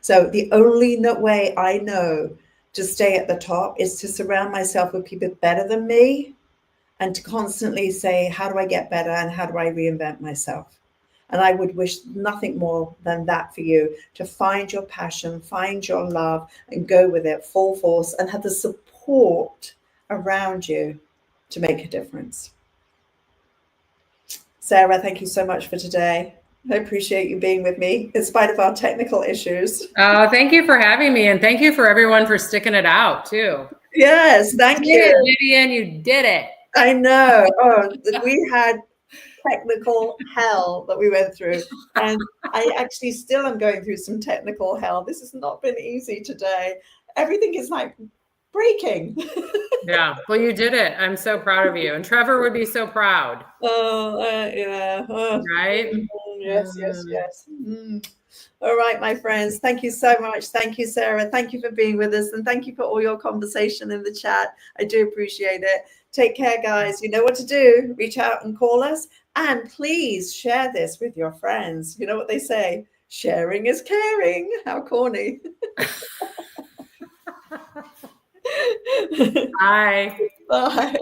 So the only way I know to stay at the top is to surround myself with people better than me and to constantly say, how do I get better and how do I reinvent myself? And I would wish nothing more than that for you, to find your passion, find your love, and go with it full force and have the support around you to make a difference. Sarah, thank you so much for today. I appreciate you being with me in spite of our technical issues. Oh, thank you for having me. And thank you for everyone for sticking it out too. Yes, thank you. Vivian, you did it. I know. Oh, we had technical hell that we went through. And I actually still am going through some technical hell. This has not been easy today. Everything is like breaking. Yeah, well, you did it. I'm so proud of you. And Trevor would be so proud. Oh, yeah. Oh. Right? Yes. All right, my friends. Thank you so much. Thank you, Sarah. Thank you for being with us. And thank you for all your conversation in the chat. I do appreciate it. Take care, guys. You know what to do. Reach out and call us. And please share this with your friends. You know what they say? Sharing is caring. How corny. Bye. Bye.